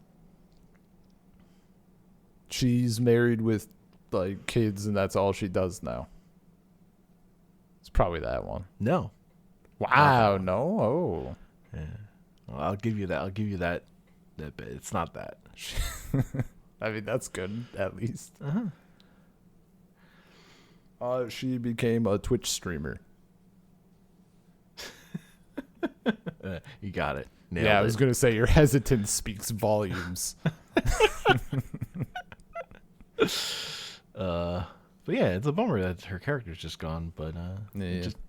She's married with like kids, and that's all she does now. It's probably that one. No. Wow. No. Oh. Yeah. Well, I'll give you that bit. It's not that. I mean, that's good at least. She became a Twitch streamer. You got it. Nailed I it. was gonna say your hesitance speaks volumes. But yeah, it's a bummer that her character's just gone. But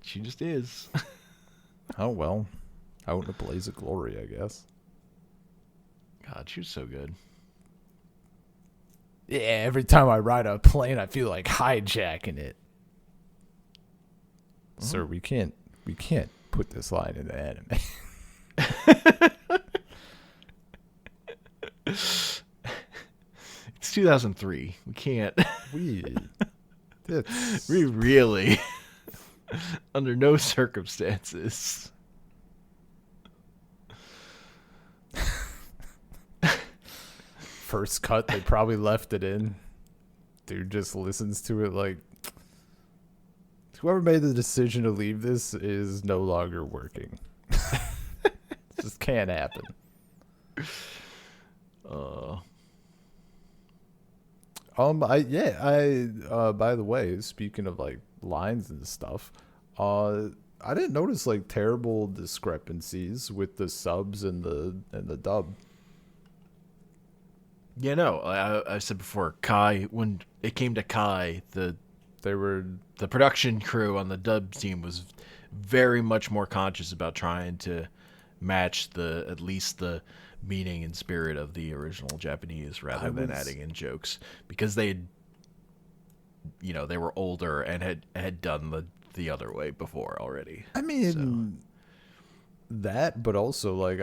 she just is. Oh well, out in a blaze of glory, I guess. God, she was so good. Yeah, every time I ride a plane, I feel like hijacking it. Sir, we can't put this line in the anime. It's 2003. We can't. We really, under no circumstances. First cut, they probably left it in. Dude just listens to it like, whoever made the decision to leave this is no longer working. It just can't happen. By the way, speaking of like lines and stuff, I didn't notice like terrible discrepancies with the subs and the dub. Yeah, no, I said before, Kai, when it came to Kai, the production crew on the dub team was very much more conscious about trying to match at least the meaning and spirit of the original Japanese rather than adding in jokes, because they were older and had done the other way before already. I mean, that, but also like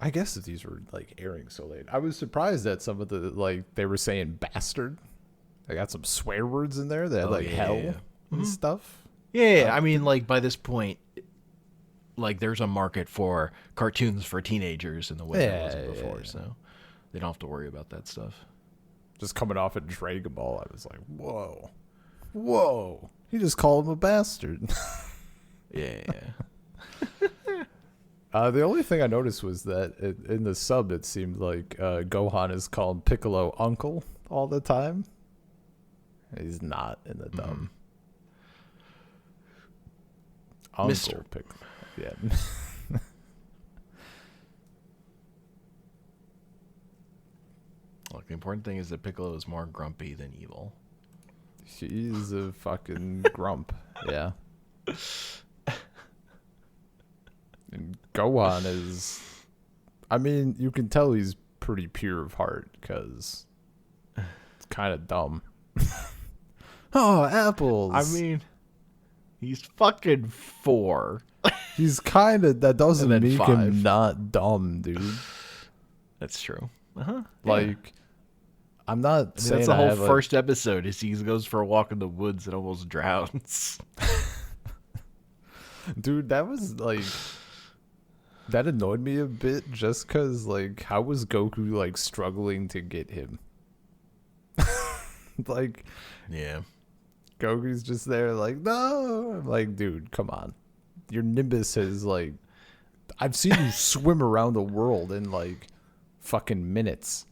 I guess if these were like airing so late, I was surprised that some of the they were saying bastard. They got some swear words in there that hell and stuff. Yeah, I mean, like by this point, like there's a market for cartoons for teenagers in the way there wasn't before, so they don't have to worry about that stuff. Just coming off at Dragon Ball, I was like, whoa, he just called him a bastard. Yeah. The only thing I noticed was that in the sub, it seemed like Gohan is calling Piccolo uncle all the time. He's not in the dub. Mm-hmm. Uncle Mr. Piccolo. Yeah. Look, the important thing is that Piccolo is more grumpy than evil. He's a fucking grump. Yeah. And Gohan is, I mean, you can tell he's pretty pure of heart because it's kind of dumb. Oh, apples. I mean, he's fucking 4. He's kind of, that doesn't make 5. him not dumb, dude. That's true. Uh-huh. Like, I'm not saying that's the whole first episode is he goes for a walk in the woods and almost drowns. Dude, that was like, that annoyed me a bit just because, like, how was Goku, like, struggling to get him? Like, yeah. Goku's just there, like, no. I'm like, dude, come on. Your Nimbus has, like, I've seen you swim around the world in, like, fucking minutes.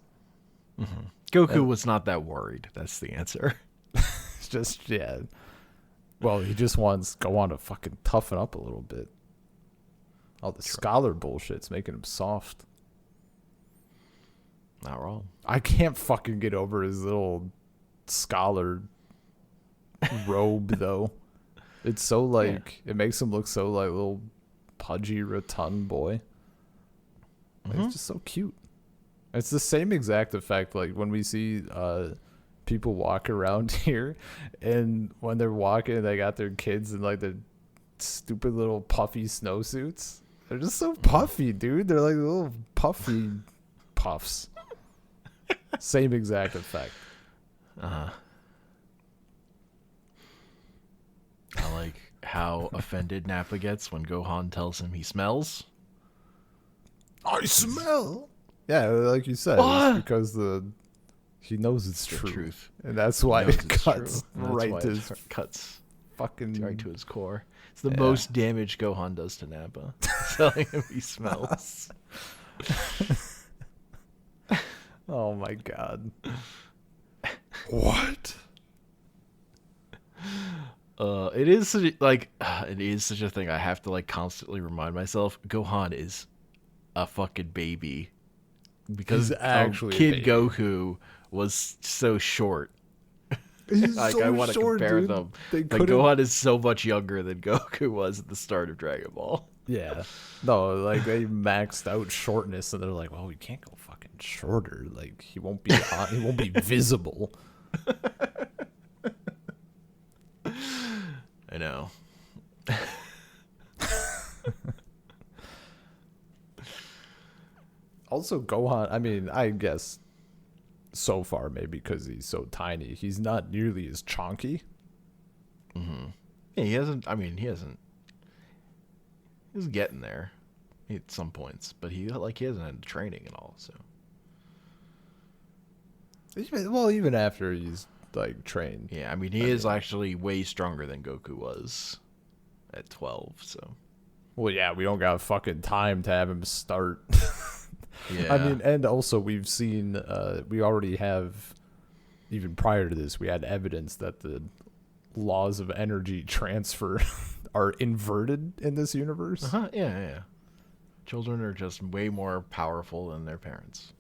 Mm-hmm. Goku was not that worried. That's the answer. It's just, yeah. Well, he just wants Gohan to fucking toughen up a little bit. All the scholar bullshit's making him soft. Not wrong. I can't fucking get over his little scholar robe, though. It's so, like, it makes him look so, like, little pudgy, rotund boy. Like, It's just so cute. It's the same exact effect, like, when we see people walk around here, and when they're walking, they got their kids in, like, the stupid little puffy snowsuits. They're just so puffy, dude. They're like little puffy puffs. Same exact effect. I like how offended Nappa gets when Gohan tells him he smells. I smell. Yeah, like you said, it's because he knows it's the true. Truth. And that's why it cuts right to his cuts fucking right to his core. It's the most damage Gohan does to Nappa. Telling him he smells. Oh my god. What? It is such a thing I have to like constantly remind myself. Gohan is a fucking baby because actually Kid Goku was so short. Like so I want to compare dude. them. Like Gohan is so much younger than Goku was at the start of Dragon Ball. Yeah. No, like they maxed out shortness and they're like, well, we can't go fucking shorter. Like he won't be he won't be visible. I know. Also, Gohan, I mean, I guess so far maybe because he's so tiny, he's not nearly as chonky. Mm-hmm. Yeah, he hasn't. He's getting there at some points, but he hasn't had training at all. So, even after he's like trained. Yeah, I mean, he is actually way stronger than Goku was at 12. So, well, yeah, we don't got fucking time to have him start. Yeah, I mean, and also we've seen, we already have, even prior to this, we had evidence that the laws of energy transfer are inverted in this universe. Yeah. Children are just way more powerful than their parents.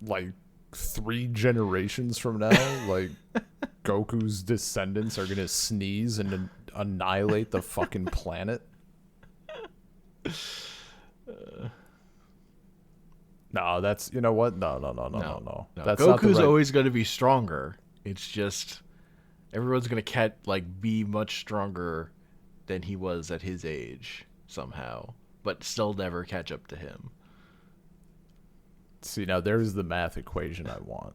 like 3 generations from now, like Goku's descendants are gonna sneeze and annihilate the fucking planet. No, that's, you know what? No. That's Goku's always going to be stronger. It's just everyone's going to be much stronger than he was at his age somehow, but still never catch up to him. See, now there's the math equation I want.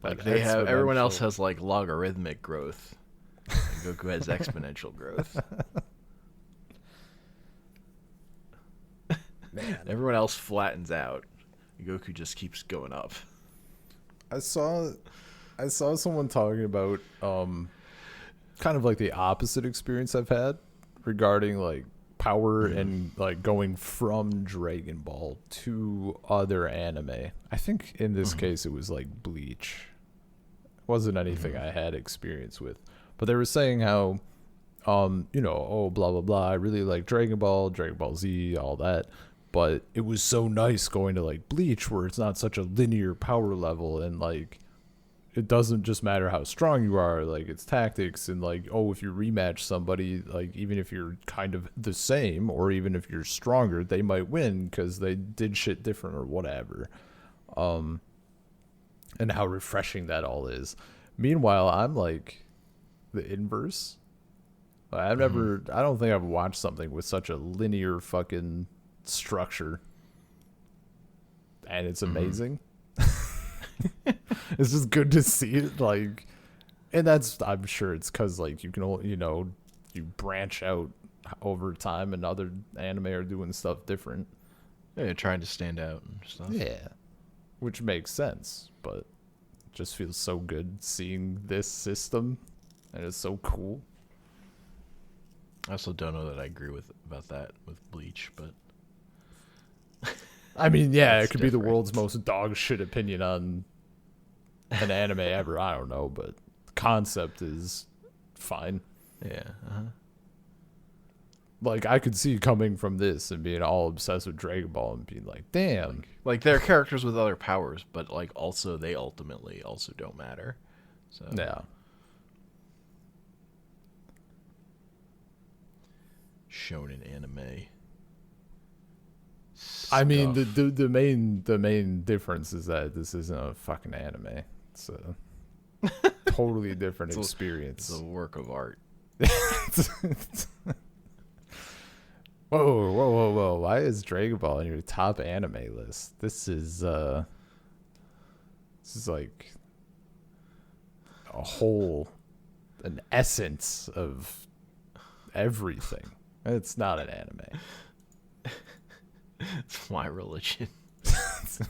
Like everyone else has like logarithmic growth. And Goku has exponential growth. Man, everyone else flattens out. Goku just keeps going up. I saw someone talking about kind of like the opposite experience I've had regarding like power and like going from Dragon Ball to other anime. I think in this case it was like Bleach. It wasn't anything I had experience with. But they were saying how blah blah blah, I really like Dragon Ball Z, all that. But it was so nice going to like Bleach where it's not such a linear power level, and like it doesn't just matter how strong you are, like it's tactics, and like, oh, if you rematch somebody, like even if you're kind of the same or even if you're stronger, they might win because they did shit different or whatever. And how refreshing that all is. Meanwhile, I'm like the inverse. I don't think I've watched something with such a linear fucking structure, and it's amazing. It's just good to see it, like, and that's, I'm sure it's because like you can, you branch out over time, and other anime are doing stuff different. Yeah, trying to stand out and stuff. Yeah, which makes sense, but it just feels so good seeing this system, and it's so cool. I also don't know that I agree about that with Bleach, but I mean, yeah, it could be the world's most dog shit opinion on an anime ever. I don't know, but the concept is fine. Yeah. Like, I could see coming from this and being all obsessed with Dragon Ball and being like, damn. Like they're characters with other powers, but like also they ultimately also don't matter. So yeah. Shonen anime. I mean, the main difference is that this isn't a fucking anime. It's a totally different experience. It's a work of art. Whoa! Why is Dragon Ball on your top anime list? This is like a whole, an essence of everything. It's not an anime. It's my religion. It's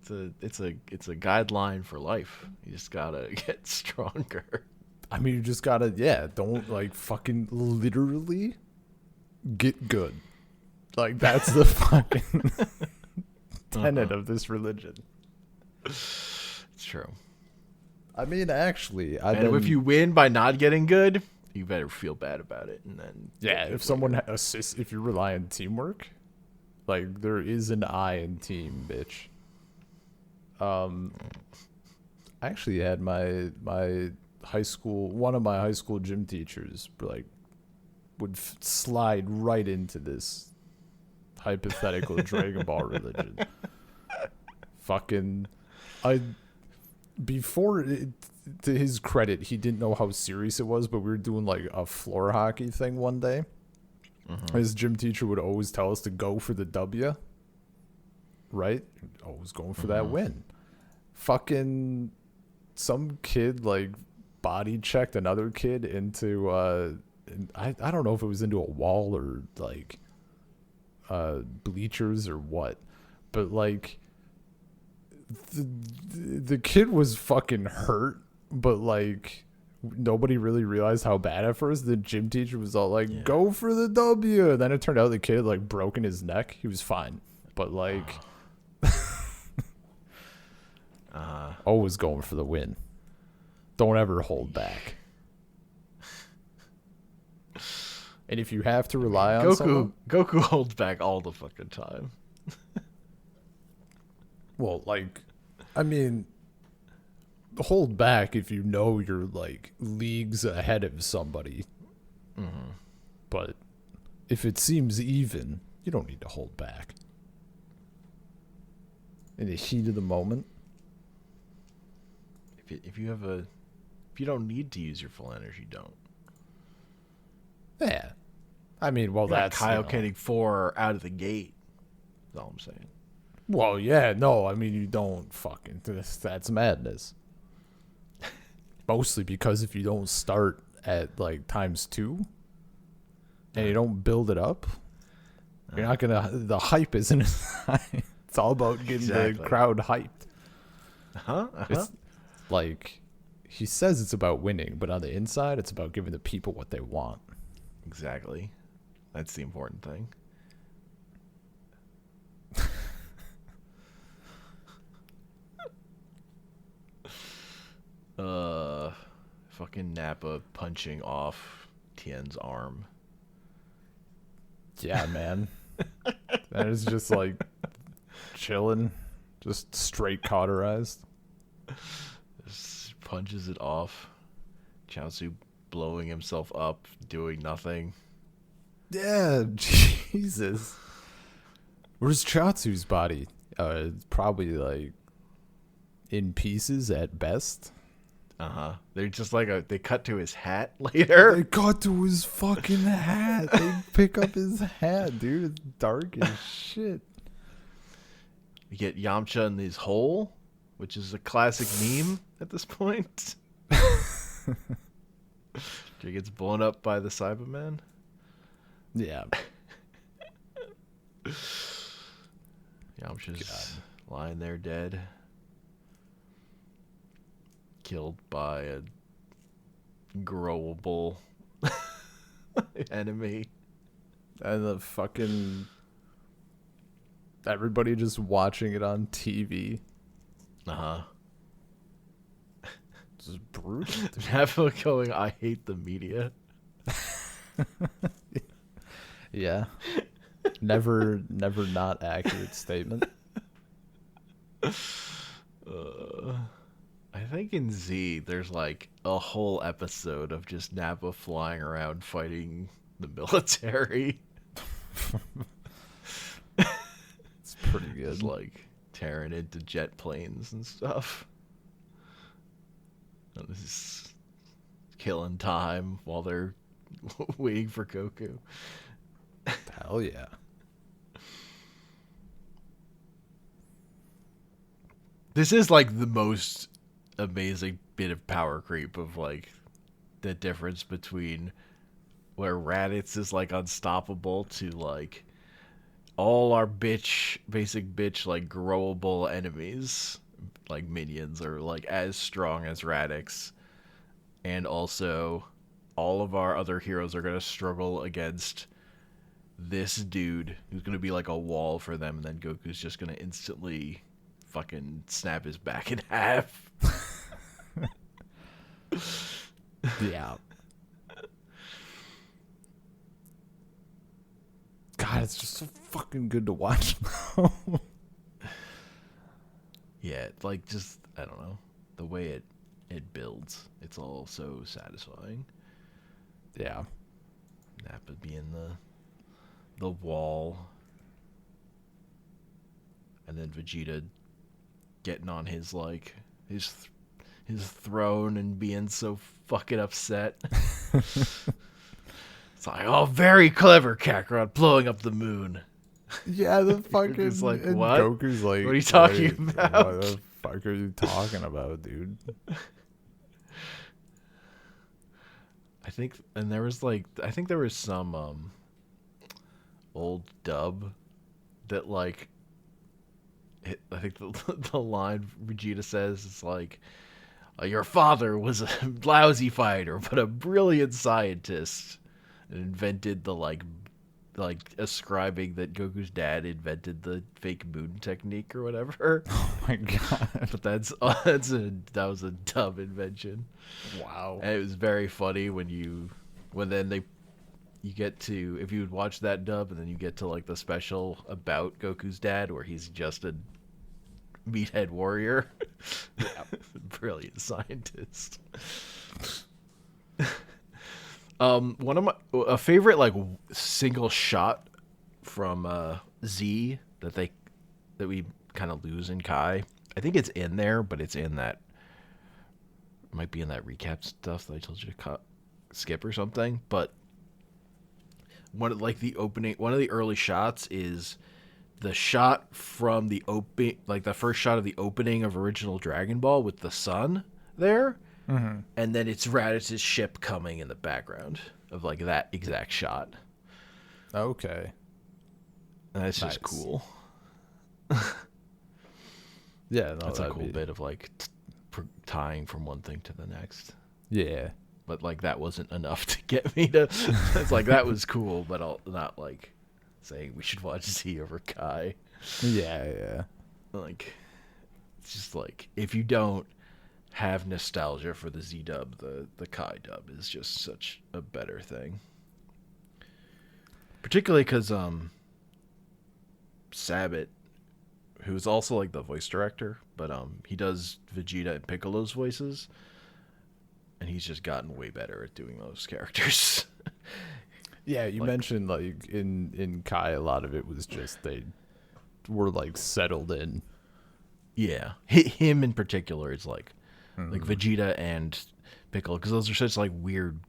it's a guideline for life. You just gotta get stronger. I mean, you just gotta, don't like fucking literally get good. Like, that's the fucking tenet of this religion. It's true. I mean, actually, if you win by not getting good, you better feel bad about it. And then if someone assists, if you rely on teamwork, like there is an I in team, bitch. I actually had my high school, one of my high school gym teachers like would slide right into this hypothetical Dragon Ball religion. Fucking, to his credit, he didn't know how serious it was, but we were doing like a floor hockey thing one day. His gym teacher would always tell us to go for the W, right? Always going for that win. Fucking some kid like body checked another kid into I don't know if it was into a wall or like bleachers or what, but like the kid was fucking hurt, but like nobody really realized how bad at first. The gym teacher was all like, go for the W, and then it turned out the kid like broken his neck. He was fine, but like always going for the win. Don't ever hold back. And if you have to rely on someone, Goku holds back all the fucking time. well, like, I mean, hold back if you know you're like leagues ahead of somebody. Mm-hmm. But if it seems even, you don't need to hold back. In the heat of the moment. If you don't need to use your full energy, don't. Yeah. I mean, well, that's Kaiokenning 4 out of the gate. That's all I'm saying. Well, yeah, no, I mean, you don't fucking. That's madness. Mostly because if you don't start at like ×2 and you don't build it up, you're not gonna. The hype isn't as high. It's all about getting the crowd hyped. It's like he says it's about winning, but on the inside, it's about giving the people what they want. Exactly. That's the important thing. Fucking Nappa punching off Tien's arm. Yeah, man. That is just like chilling, just straight cauterized. Just punches it off. Chaozu blowing himself up, doing nothing. Yeah, Jesus. Where's Chaozu's body? It's probably like in pieces at best. They're just like they cut to his hat later. They cut to his fucking hat. They pick up his hat, dude. It's dark as shit. You get Yamcha in his hole, which is a classic meme at this point. He gets blown up by the Cyberman. Yeah. Yamcha's lying there dead. Killed by a growable enemy. And the fucking... Everybody just watching it on TV. This is brutal. Nappa going, I hate the media. Yeah. Never not accurate statement. I think in Z, there's like a whole episode of just Nappa flying around fighting the military. It's pretty good. Just like tearing into jet planes and stuff. And this is killing time while they're waiting for Goku. Hell yeah. This is like the most amazing bit of power creep of like the difference between where Raditz is like unstoppable to like all our basic bitch like growable enemies like minions are like as strong as Radix, and also all of our other heroes are going to struggle against this dude who's going to be like a wall for them, and then Goku's just going to instantly fucking snap his back in half. Yeah. God, it's just so fucking good to watch. Yeah, like just I don't know, the way it builds, it's all so satisfying. Yeah. Nappa being the wall, and then Vegeta getting on his like his throne and being so fucking upset. It's like, oh, very clever, Kakarot, blowing up the moon. Yeah, the fucking Goku's like, what? Goku's like, what are you talking about? What the fuck are you talking about, dude? I think there was some old dub that like I think the line Vegeta says is like, your father was a lousy fighter but a brilliant scientist, and invented the like ascribing that Goku's dad invented the fake moon technique or whatever. Oh my god. But that was a dumb invention. Wow. And it was very funny when then they you get to, if you would watch that dub, and then you get to like the special about Goku's dad, where he's just a meathead warrior. Yeah. Brilliant scientist. One of a favorite like single shot from Z that we kind of lose in Kai. I think it's in there, but it's in that, might be in that recap stuff that I told you to skip or something. But one of the early shots is the shot from the the first shot of the opening of original Dragon Ball with the sun there, and then it's Raditz' ship coming in the background of like that exact shot. Okay, and that's just cool. Yeah, that's a cool bit of like tying from one thing to the next. Yeah, but like that wasn't enough to get me to. It's like that was cool, but I'll not like saying we should watch Z over Kai. Yeah. Like, it's just like, if you don't have nostalgia for the Z dub, the Kai dub is just such a better thing. Particularly because Sabat, who's also like the voice director, but he does Vegeta and Piccolo's voices, and he's just gotten way better at doing those characters. Yeah, you mentioned like in Kai, a lot of it was just they were like settled in. Yeah, him in particular is like Vegeta and Piccolo, because those are such like weird,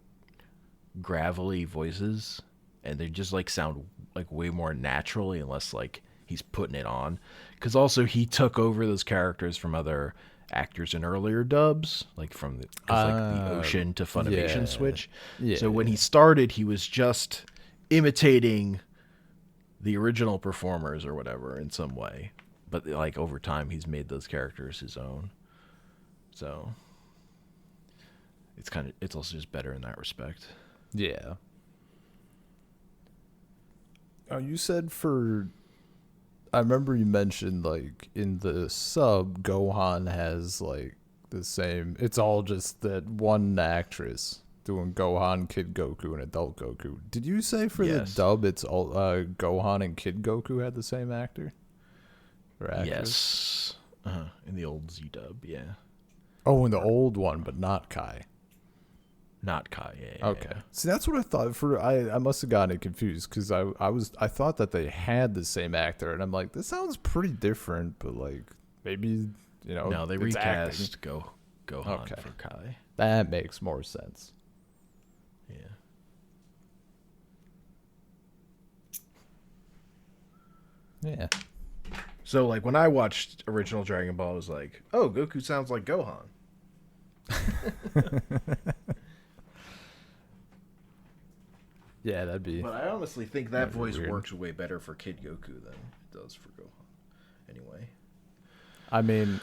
gravelly voices, and they just like sound like way more naturally, unless like he's putting it on. Because also he took over those characters from other actors in earlier dubs, like from the Ocean to Funimation switch. Yeah, so when he started, he was just imitating the original performers or whatever in some way, but like over time he's made those characters his own. So it's also just better in that respect. Yeah. Oh, you said I remember you mentioned like in the sub, Gohan has like the same. It's all just that one actress doing Gohan, Kid Goku, and Adult Goku. Did you say for the dub, it's all Gohan and Kid Goku had the same actor? Or actress? Yes. In the old Z dub, yeah. Oh, in the old one, but not Kai. Not Kai. Yeah, okay. Yeah. See, that's what I thought. I must have gotten it confused because I thought that they had the same actor, and I'm like, this sounds pretty different, but like maybe No, they recast Gohan for Kai. That makes more sense. Yeah. Yeah. So like when I watched original Dragon Ball, I was like, oh, Goku sounds like Gohan. Yeah, that'd be. But I honestly think that voice works way better for Kid Goku than it does for Gohan. Anyway. I mean,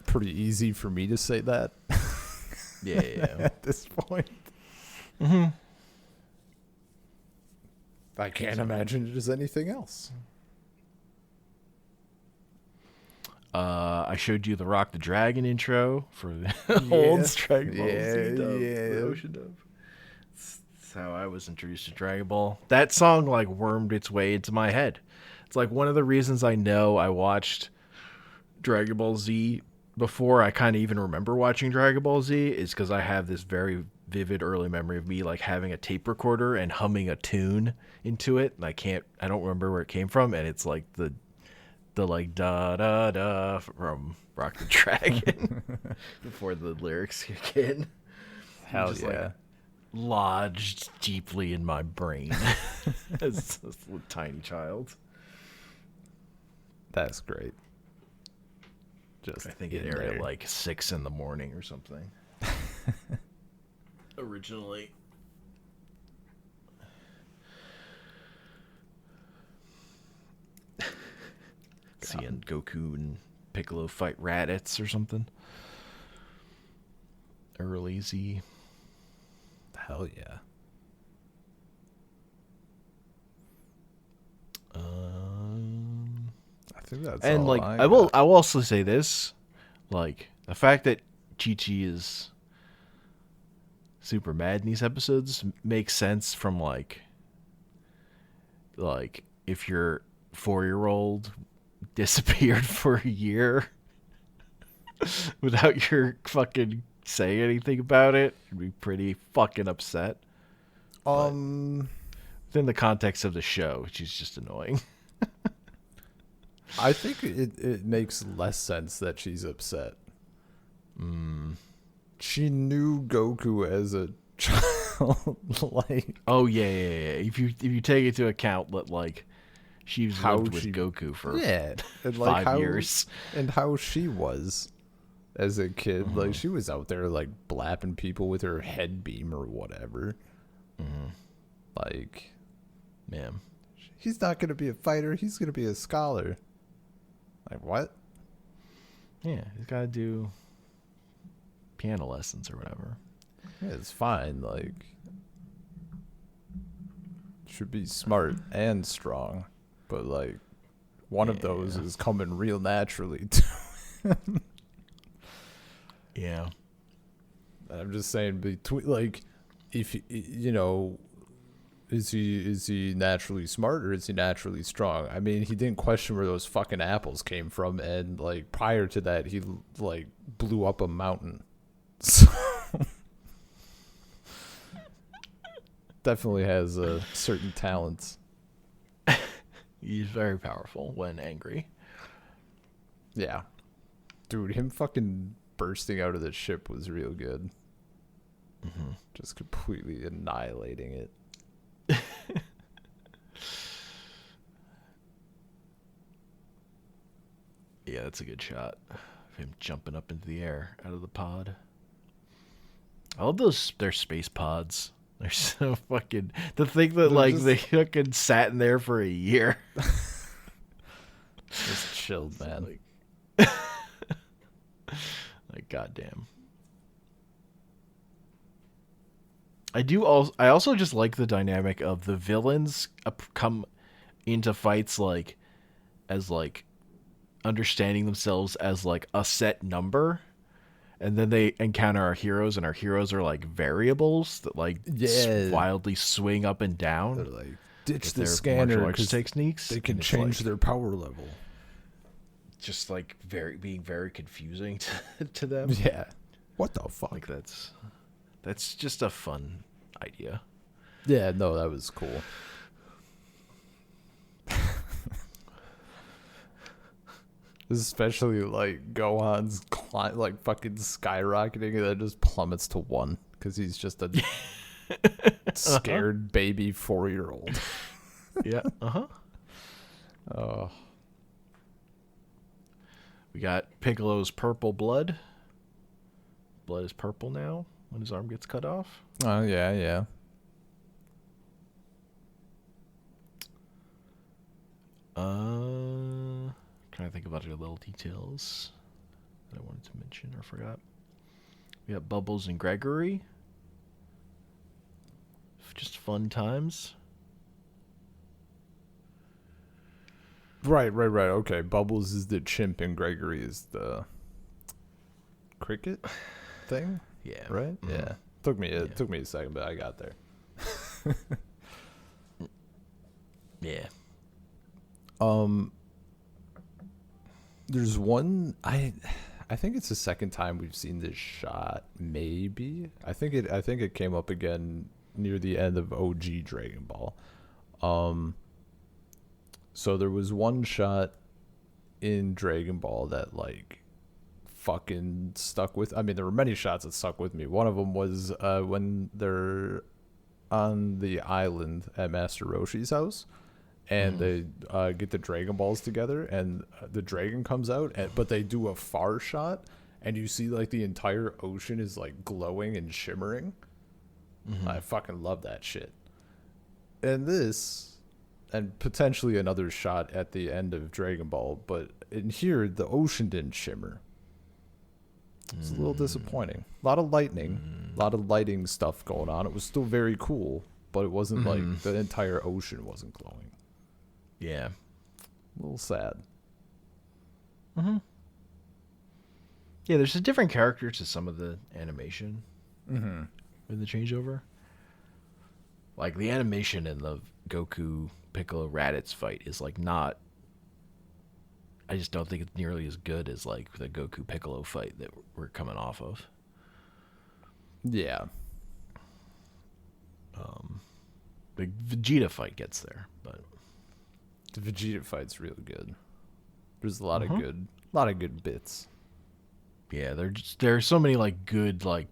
pretty easy for me to say that. Yeah. At this point. Mm-hmm. I can't imagine it as anything else. I showed you the Rock the Dragon intro for the old Dragon Ball Z dub, the Ocean dub. That's how I was introduced to Dragon Ball. That song like wormed its way into my head. It's like one of the reasons I know I watched Dragon Ball Z before I kind of even remember watching Dragon Ball Z is because I have this very vivid early memory of me like having a tape recorder and humming a tune into it, and I don't remember where it came from, and it's like the like da da da from Rock the Dragon before the lyrics kick in. Hell yeah. Like, lodged deeply in my brain as a tiny child. That's great. I think it aired at like 6 a.m. or something. Originally. Seeing Goku and Piccolo fight Raditz or something. Early Z. Hell yeah. I think that's and all like I will also say this, like the fact that Chi-Chi is super mad in these episodes makes sense from like if your 4-year-old disappeared for a year without your fucking saying anything about it, you'd be pretty fucking upset. Within the context of the show, she's just annoying. I think it makes less sense that she's upset. She knew Goku as a child. Like, oh yeah. If you take into account that like she's lived with Goku for and like 5 years, and how she was as a kid, like she was out there like blapping people with her head beam or whatever. Like, man, he's not gonna be a fighter. He's gonna be a scholar. Like what? Yeah, he's got to do piano lessons or whatever. Yeah, it's fine. Like, should be smart and strong, but like one of those is coming real naturally to him. Yeah. I'm just saying, between like, if you know, is he naturally smart or is he naturally strong? I mean, he didn't question where those fucking apples came from, and like prior to that, he like blew up a mountain. So definitely has certain talents. He's very powerful when angry. Yeah, dude, him fucking bursting out of the ship was real good. Just completely annihilating it. Yeah, that's a good shot of him jumping up into the air out of the pod. I love their space pods. They're so fucking... To think that, like, they fucking sat in there for a year. Just chilled, man. Like, goddamn. I also just like the dynamic of the villains come into fights, like, as, like, understanding themselves as, like, a set number. And then they encounter our heroes, and our heroes are like variables that like wildly swing up and down. They're like, ditch the scanner because techniques. They can change their power level. Just like being very confusing to them. Yeah. What the fuck? Like that's just a fun idea. Yeah, no, that was cool. Especially like Gohan's like fucking skyrocketing and then just plummets to 1 because he's just a scared baby 4-year-old. Yeah. Oh. We got Piccolo's purple blood. Blood is purple now when his arm gets cut off. Oh yeah. Trying to think of other little details that I wanted to mention or forgot. We got Bubbles and Gregory. Just fun times. Right. Okay, Bubbles is the chimp and Gregory is the cricket thing. Yeah. Right. Mm-hmm. Yeah. Took me a second, but I got there. Yeah. There's one I think it's the second time we've seen this shot. Maybe I think it came up again near the end of OG Dragon Ball. So there was one shot in Dragon Ball that like fucking stuck with. I mean, there were many shots that stuck with me. One of them was when they're on the island at Master Roshi's house. And they get the Dragon Balls together, and the dragon comes out, but they do a far shot, and you see like the entire ocean is like glowing and shimmering. I fucking love that shit. And this, and potentially another shot at the end of Dragon Ball, but in here the ocean didn't shimmer. It's a little disappointing. A lot of lightning, a lot of lighting stuff going on. It was still very cool, but it wasn't like the entire ocean wasn't glowing. Yeah. A little sad. Yeah, there's a different character to some of the animation. in the changeover. Like the animation in the Goku Piccolo Raditz fight is like not. I just don't think it's nearly as good as like the Goku Piccolo fight that we're coming off of. Yeah. The Vegeta fight gets there, but the Vegeta fight's really good. There's a lot of good bits. Yeah, there are so many like good like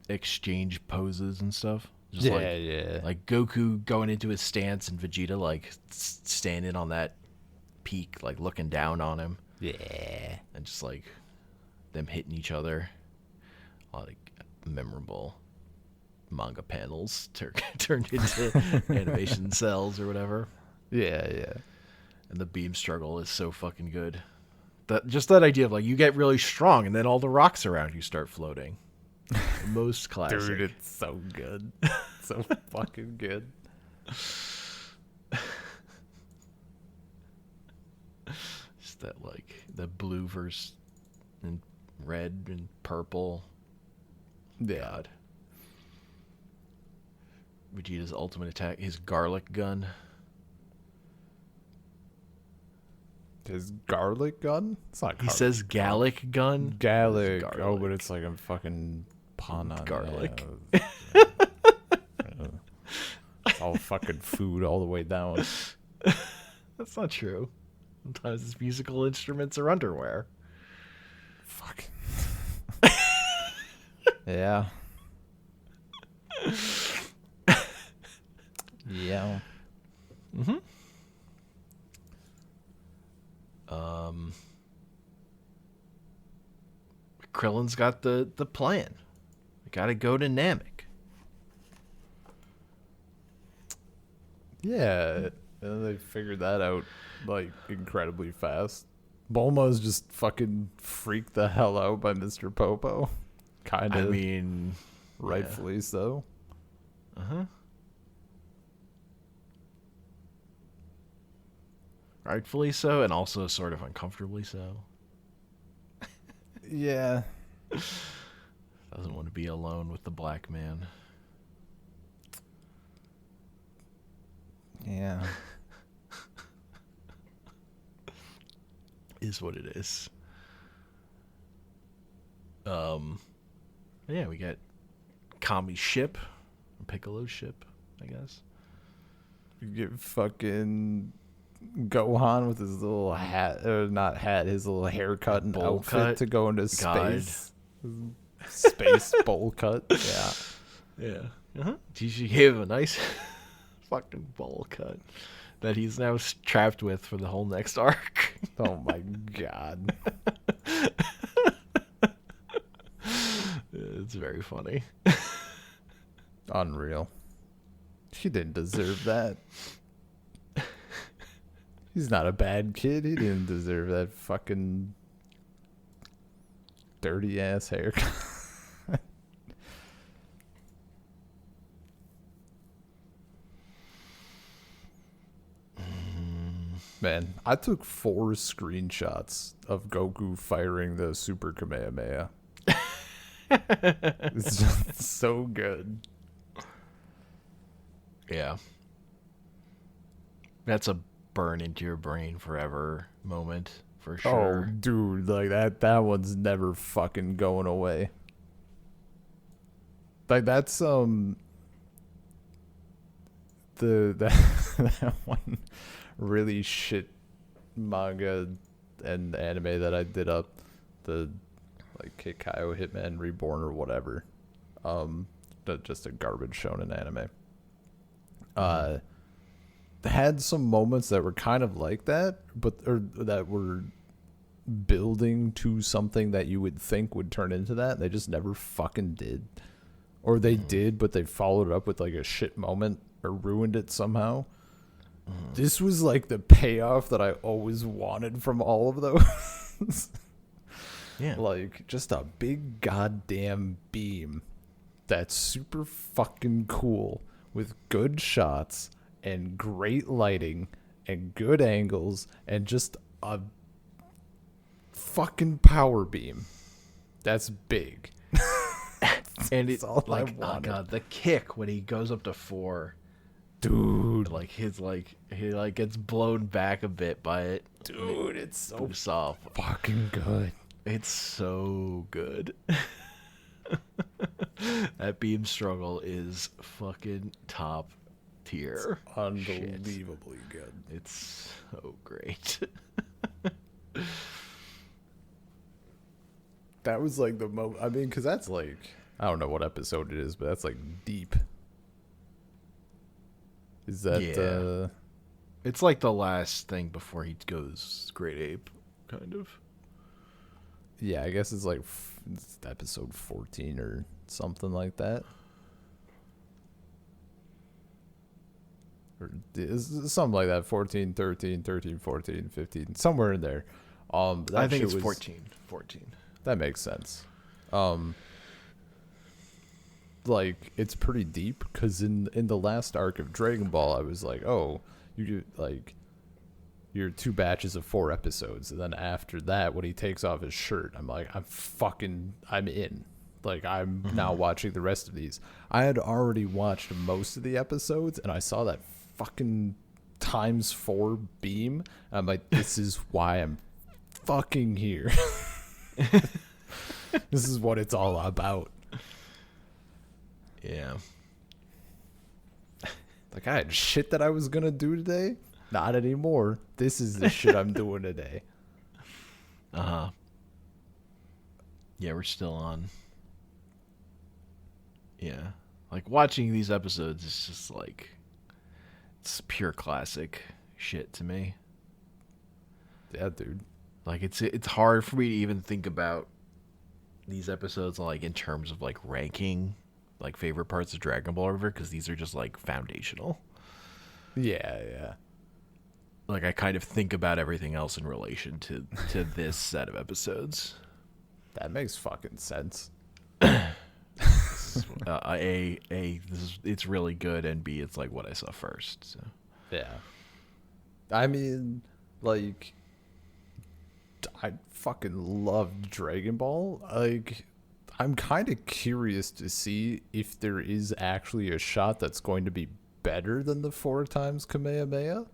exchange poses and stuff. Just like Goku going into his stance and Vegeta like standing on that peak, like looking down on him. Yeah, and just like them hitting each other. Like memorable manga panels turned into animation cells or whatever. Yeah. And the beam struggle is so fucking good. That idea of like you get really strong and then all the rocks around you start floating. Most classic. Dude, it's so good. So fucking good. Just that like the blue versus and red and purple. Yeah. God. Vegeta's ultimate attack, his garlic gun. His garlic gun? It's not garlic. He says Gallic gun. Gallic. Oh, but it's like a fucking pun on garlic. It's all fucking food all the way down. That's not true. Sometimes it's musical instruments or underwear. Fuck. Yeah. Yeah. Mm-hmm. Krillin's got the plan. We gotta go to Namek. Yeah, and they figured that out like incredibly fast. Bulma's just fucking freaked the hell out by Mr. Popo. Kind of. I mean, rightfully so. Uh-huh. Rightfully so, and also sort of uncomfortably so. Yeah. Doesn't want to be alone with the black man. Yeah. Is what it is. Yeah, we got Kami's ship, Piccolo's ship, I guess. You get fucking Gohan with his little hat, or not hat, his little haircut and bowl outfit cut. to go into God. space. Space bowl cut. Yeah. Yeah. Uh-huh. Gigi gave him a nice fucking bowl cut that he's now trapped with for the whole next arc. Oh my god. It's very funny. Unreal. He didn't deserve that. He's not a bad kid. He didn't deserve that fucking dirty ass haircut. Man, I took 4 screenshots of Goku firing the Super Kamehameha. It's just so good. Yeah. That's a burn into your brain forever moment for sure. Oh, dude, like that one's never fucking going away. Like that's that one really shit manga and anime that I did up, the like Kikayo Hitman Reborn or whatever. Just a garbage shonen anime. Had some moments that were kind of like that, or that were building to something that you would think would turn into that. They just never fucking did. Or they did, but they followed it up with like a shit moment or ruined it somehow. This was like the payoff that I always wanted from all of those. Yeah. Like just a big goddamn beam that's super fucking cool with good shots and great lighting and good angles and just a fucking power beam. That's big. And That's it all I like, oh wanted. god, the kick when he goes up to 4, Dude, like his like he like gets blown back a bit by it. dude, it's so Boosts off. fucking good. It's so good. That beam struggle is fucking top tier. It's unbelievably good. It's so great. That was like the moment. I mean, because that's like, I don't know what episode it is, but that's like deep. Is that Yeah. It's like the last thing before he goes Great Ape, kind of. yeah, I guess it's like it's episode 14 or something like that. Or it's something like that. 14, 13, 13, 14, 15, somewhere in there. That I think shit it's was, 14. 14. That makes sense. Like it's pretty deep because in the last arc of Dragon Ball, I was like, oh, you do like your 2 batches of 4 episodes, and then after that, when he takes off his shirt, I'm like, I'm in. Like I'm now watching the rest of these. I had already watched most of the episodes, and I saw that fucking ×4 beam. I'm like, this is why I'm fucking here. This is what it's all about. Yeah. Like I had shit that I was gonna do today. Not anymore. This is the shit I'm doing today. Uh-huh. Yeah, we're still on. Yeah. Like watching these episodes is just like it's pure classic shit to me. Yeah, dude. Like it's hard for me to even think about these episodes like in terms of like ranking like favorite parts of Dragon Ball River because these are just like foundational. Yeah, yeah. Like I kind of think about everything else in relation to this set of episodes. That makes fucking sense. It's really good, and B, it's like what I saw first. So. Yeah. I mean, like, I fucking loved Dragon Ball. Like, I'm kind of curious to see if there is actually a shot that's going to be better than the 4 times Kamehameha.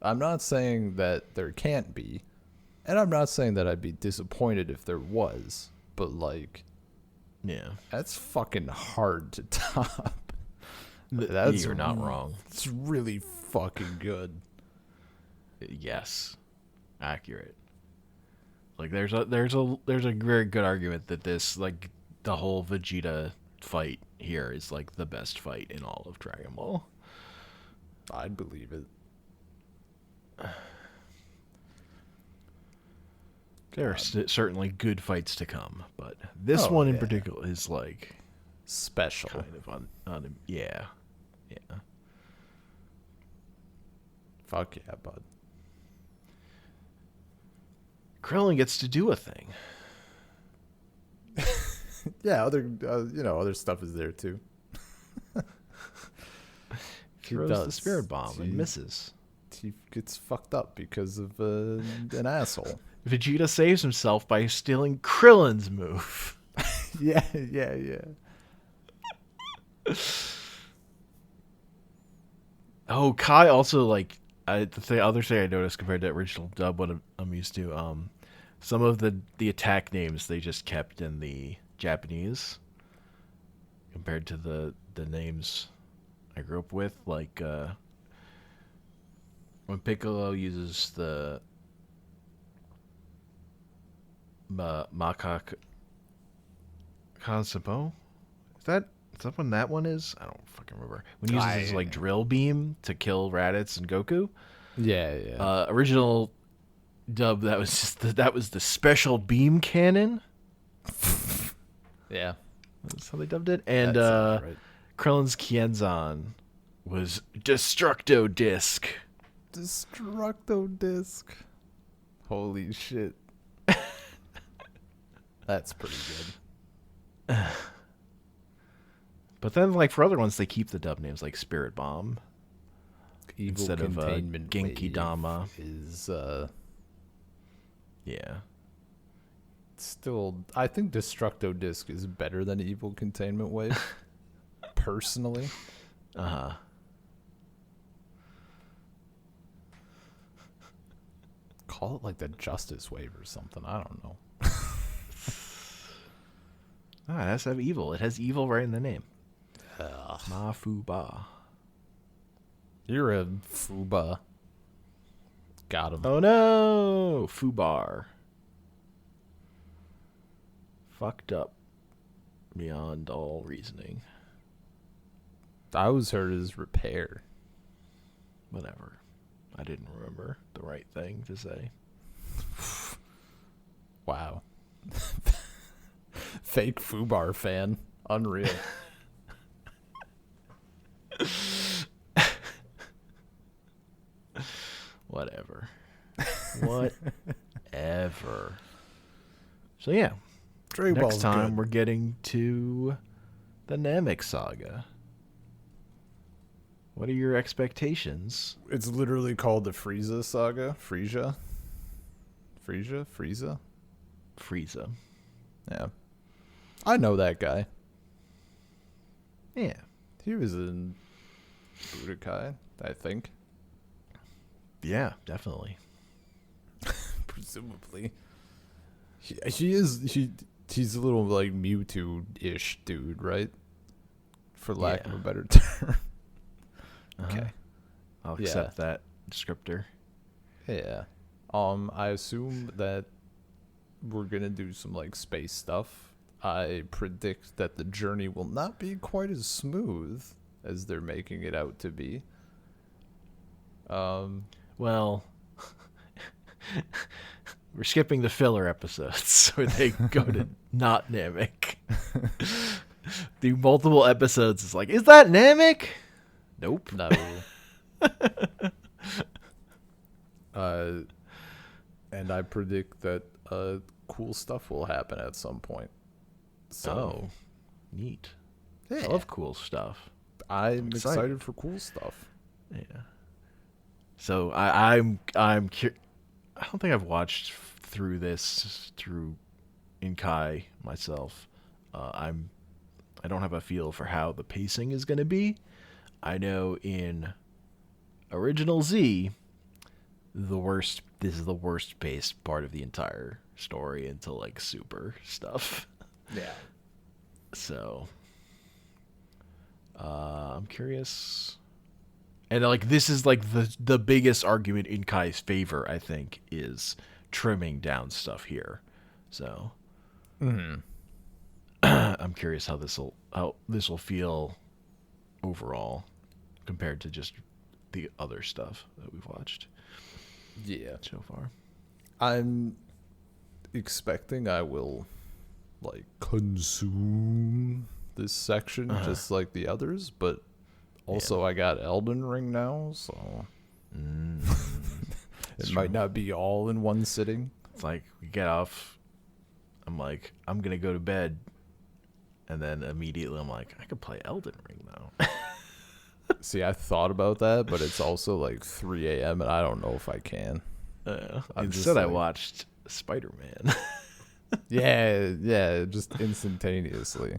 I'm not saying that there can't be, and I'm not saying that I'd be disappointed if there was, but like, yeah, that's fucking hard to top. You're not wrong. It's really fucking good. Yes, accurate. Like there's a very good argument that this like the whole Vegeta fight here is like the best fight in all of Dragon Ball. I'd believe it. There are certainly good fights to come, but this one in particular is like special. Kind of on yeah. Fuck yeah, bud. Krillin gets to do a thing. Yeah, other stuff is there too. He throws the spirit bomb and misses. He gets fucked up because of an asshole. Vegeta saves himself by stealing Krillin's move. Yeah. Oh, Kai also like the other thing I noticed compared to the original dub, what I'm used to, some of the attack names they just kept in the Japanese compared to the names I grew up with, like when Piccolo uses the Macaque Kansapo. Is that when that one is? I don't fucking remember. When he uses his like drill beam to kill Raditz and Goku. Yeah. Original dub that was the special beam cannon. Yeah. That's how they dubbed it. And right. Krillin's Kienzan was Destructo Disc. Destructo Disc. Holy shit. That's pretty good. But then, like, for other ones, they keep the dub names, like Spirit Bomb. Evil instead of Containment Genki Wave Dama. is, Yeah. Still, I think Destructo Disc is better than Evil Containment Wave. Personally. Uh-huh. Call it like the Justice Wave or something. I don't know. It has to have evil. It has evil right in the name. Ugh. Mafuba. You're a Fuba. Got him. Oh no! Fubar. Fucked up beyond all reasoning. I was heard as repair. Whatever. I didn't remember the right thing to say. Wow. Fake Fubar fan. Unreal. Whatever. Whatever. So yeah. Dragon Next Ball's time good. we're getting to the Namek Saga. What are your expectations? It's literally called the Frieza Saga. Frieza? Frieza? Frieza. Yeah. I know that guy. Yeah. He was in Budokai, I think. Yeah, definitely. Presumably. He's a little like Mewtwo-ish dude, right? For lack of a better term. Okay. I'll accept that descriptor. Yeah. I assume that we're gonna do some like space stuff. I predict that the journey will not be quite as smooth as they're making it out to be. Well, we're skipping the filler episodes where they go to not Namek. Do multiple episodes. It's like, is that Namek? Nope. No. And I predict that cool stuff will happen at some point. So, neat. yeah. I love cool stuff. I'm excited for cool stuff. Yeah. So I'm I don't think I've watched through Inkai myself. I don't have a feel for how the pacing is going to be. I know in Original Z, this is the worst paced part of the entire story until like super stuff. Yeah. So I'm curious. And like this is like the biggest argument in Kai's favor, I think, is trimming down stuff here. So I'm curious how this will feel overall compared to just the other stuff that we've watched. Yeah. So far. I'm expecting I will like consume this section just like the others, but also I got Elden Ring now, so it might not be all in one sitting. It's like we get off, I'm like, I'm gonna go to bed, and then immediately I'm like, I could play Elden Ring though. See, I thought about that, but it's also like 3 a.m. and I don't know if I can. Instead, I watched Spider-Man. Yeah, just instantaneously.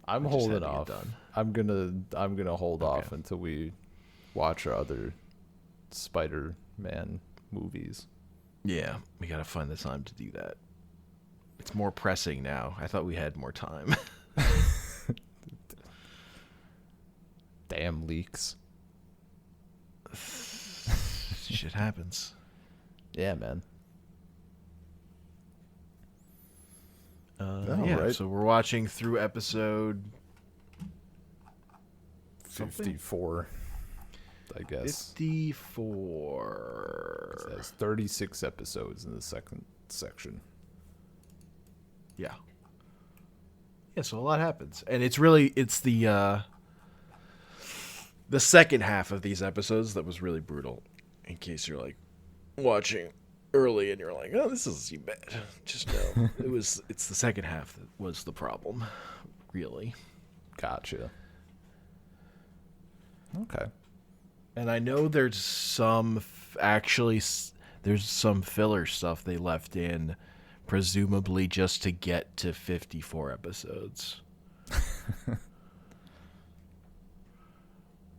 I'm holding off. I'm gonna hold off until we watch our other Spider-Man movies. Yeah, we gotta find the time to do that. It's more pressing now. I thought we had more time. Damn leaks. Shit happens. Yeah, man. Right. So we're watching through episode 54, I guess. 54. It has 36 episodes in the second section. Yeah. Yeah, so a lot happens. And it's the second half of these episodes that was really brutal. In case you're like watching early and you're like, oh, this doesn't seem bad. Just know it's the second half that was the problem, really. Gotcha. Okay. And I know there's some there's some filler stuff they left in, presumably just to get to 54 episodes.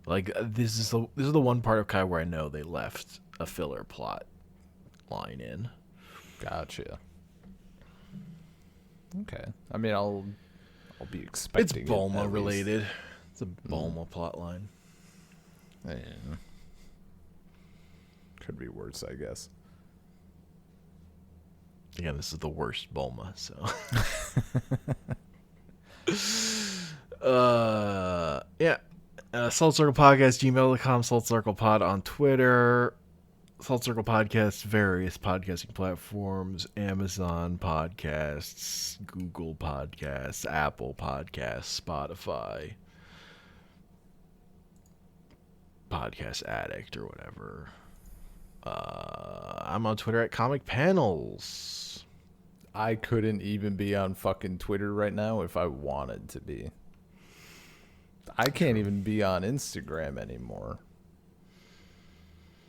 Like this is the one part of Kai where I know they left a filler plot line in. Gotcha. Okay. I mean, I'll be expecting. It's Bulma related. It's a Bulma plot line. Yeah. Could be worse, I guess. Again, this is the worst Bulma, so. Yeah. Salt Circle Podcast, gmail.com, Salt Circle Pod on Twitter, Salt Circle Podcast, various podcasting platforms, Amazon Podcasts, Google Podcasts, Apple Podcasts, Spotify, Podcast Addict, or whatever. I'm on Twitter at Comic Panels. I couldn't even be on fucking Twitter right now if I wanted to be. I can't even be on Instagram anymore.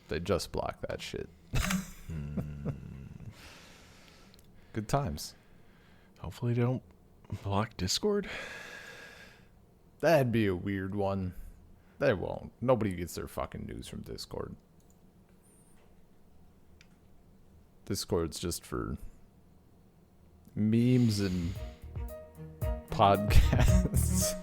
They just blocked that shit. Good times. Hopefully they don't block Discord. That'd be a weird one. They won't. Nobody gets their fucking news from Discord. Discord's just for memes and podcasts.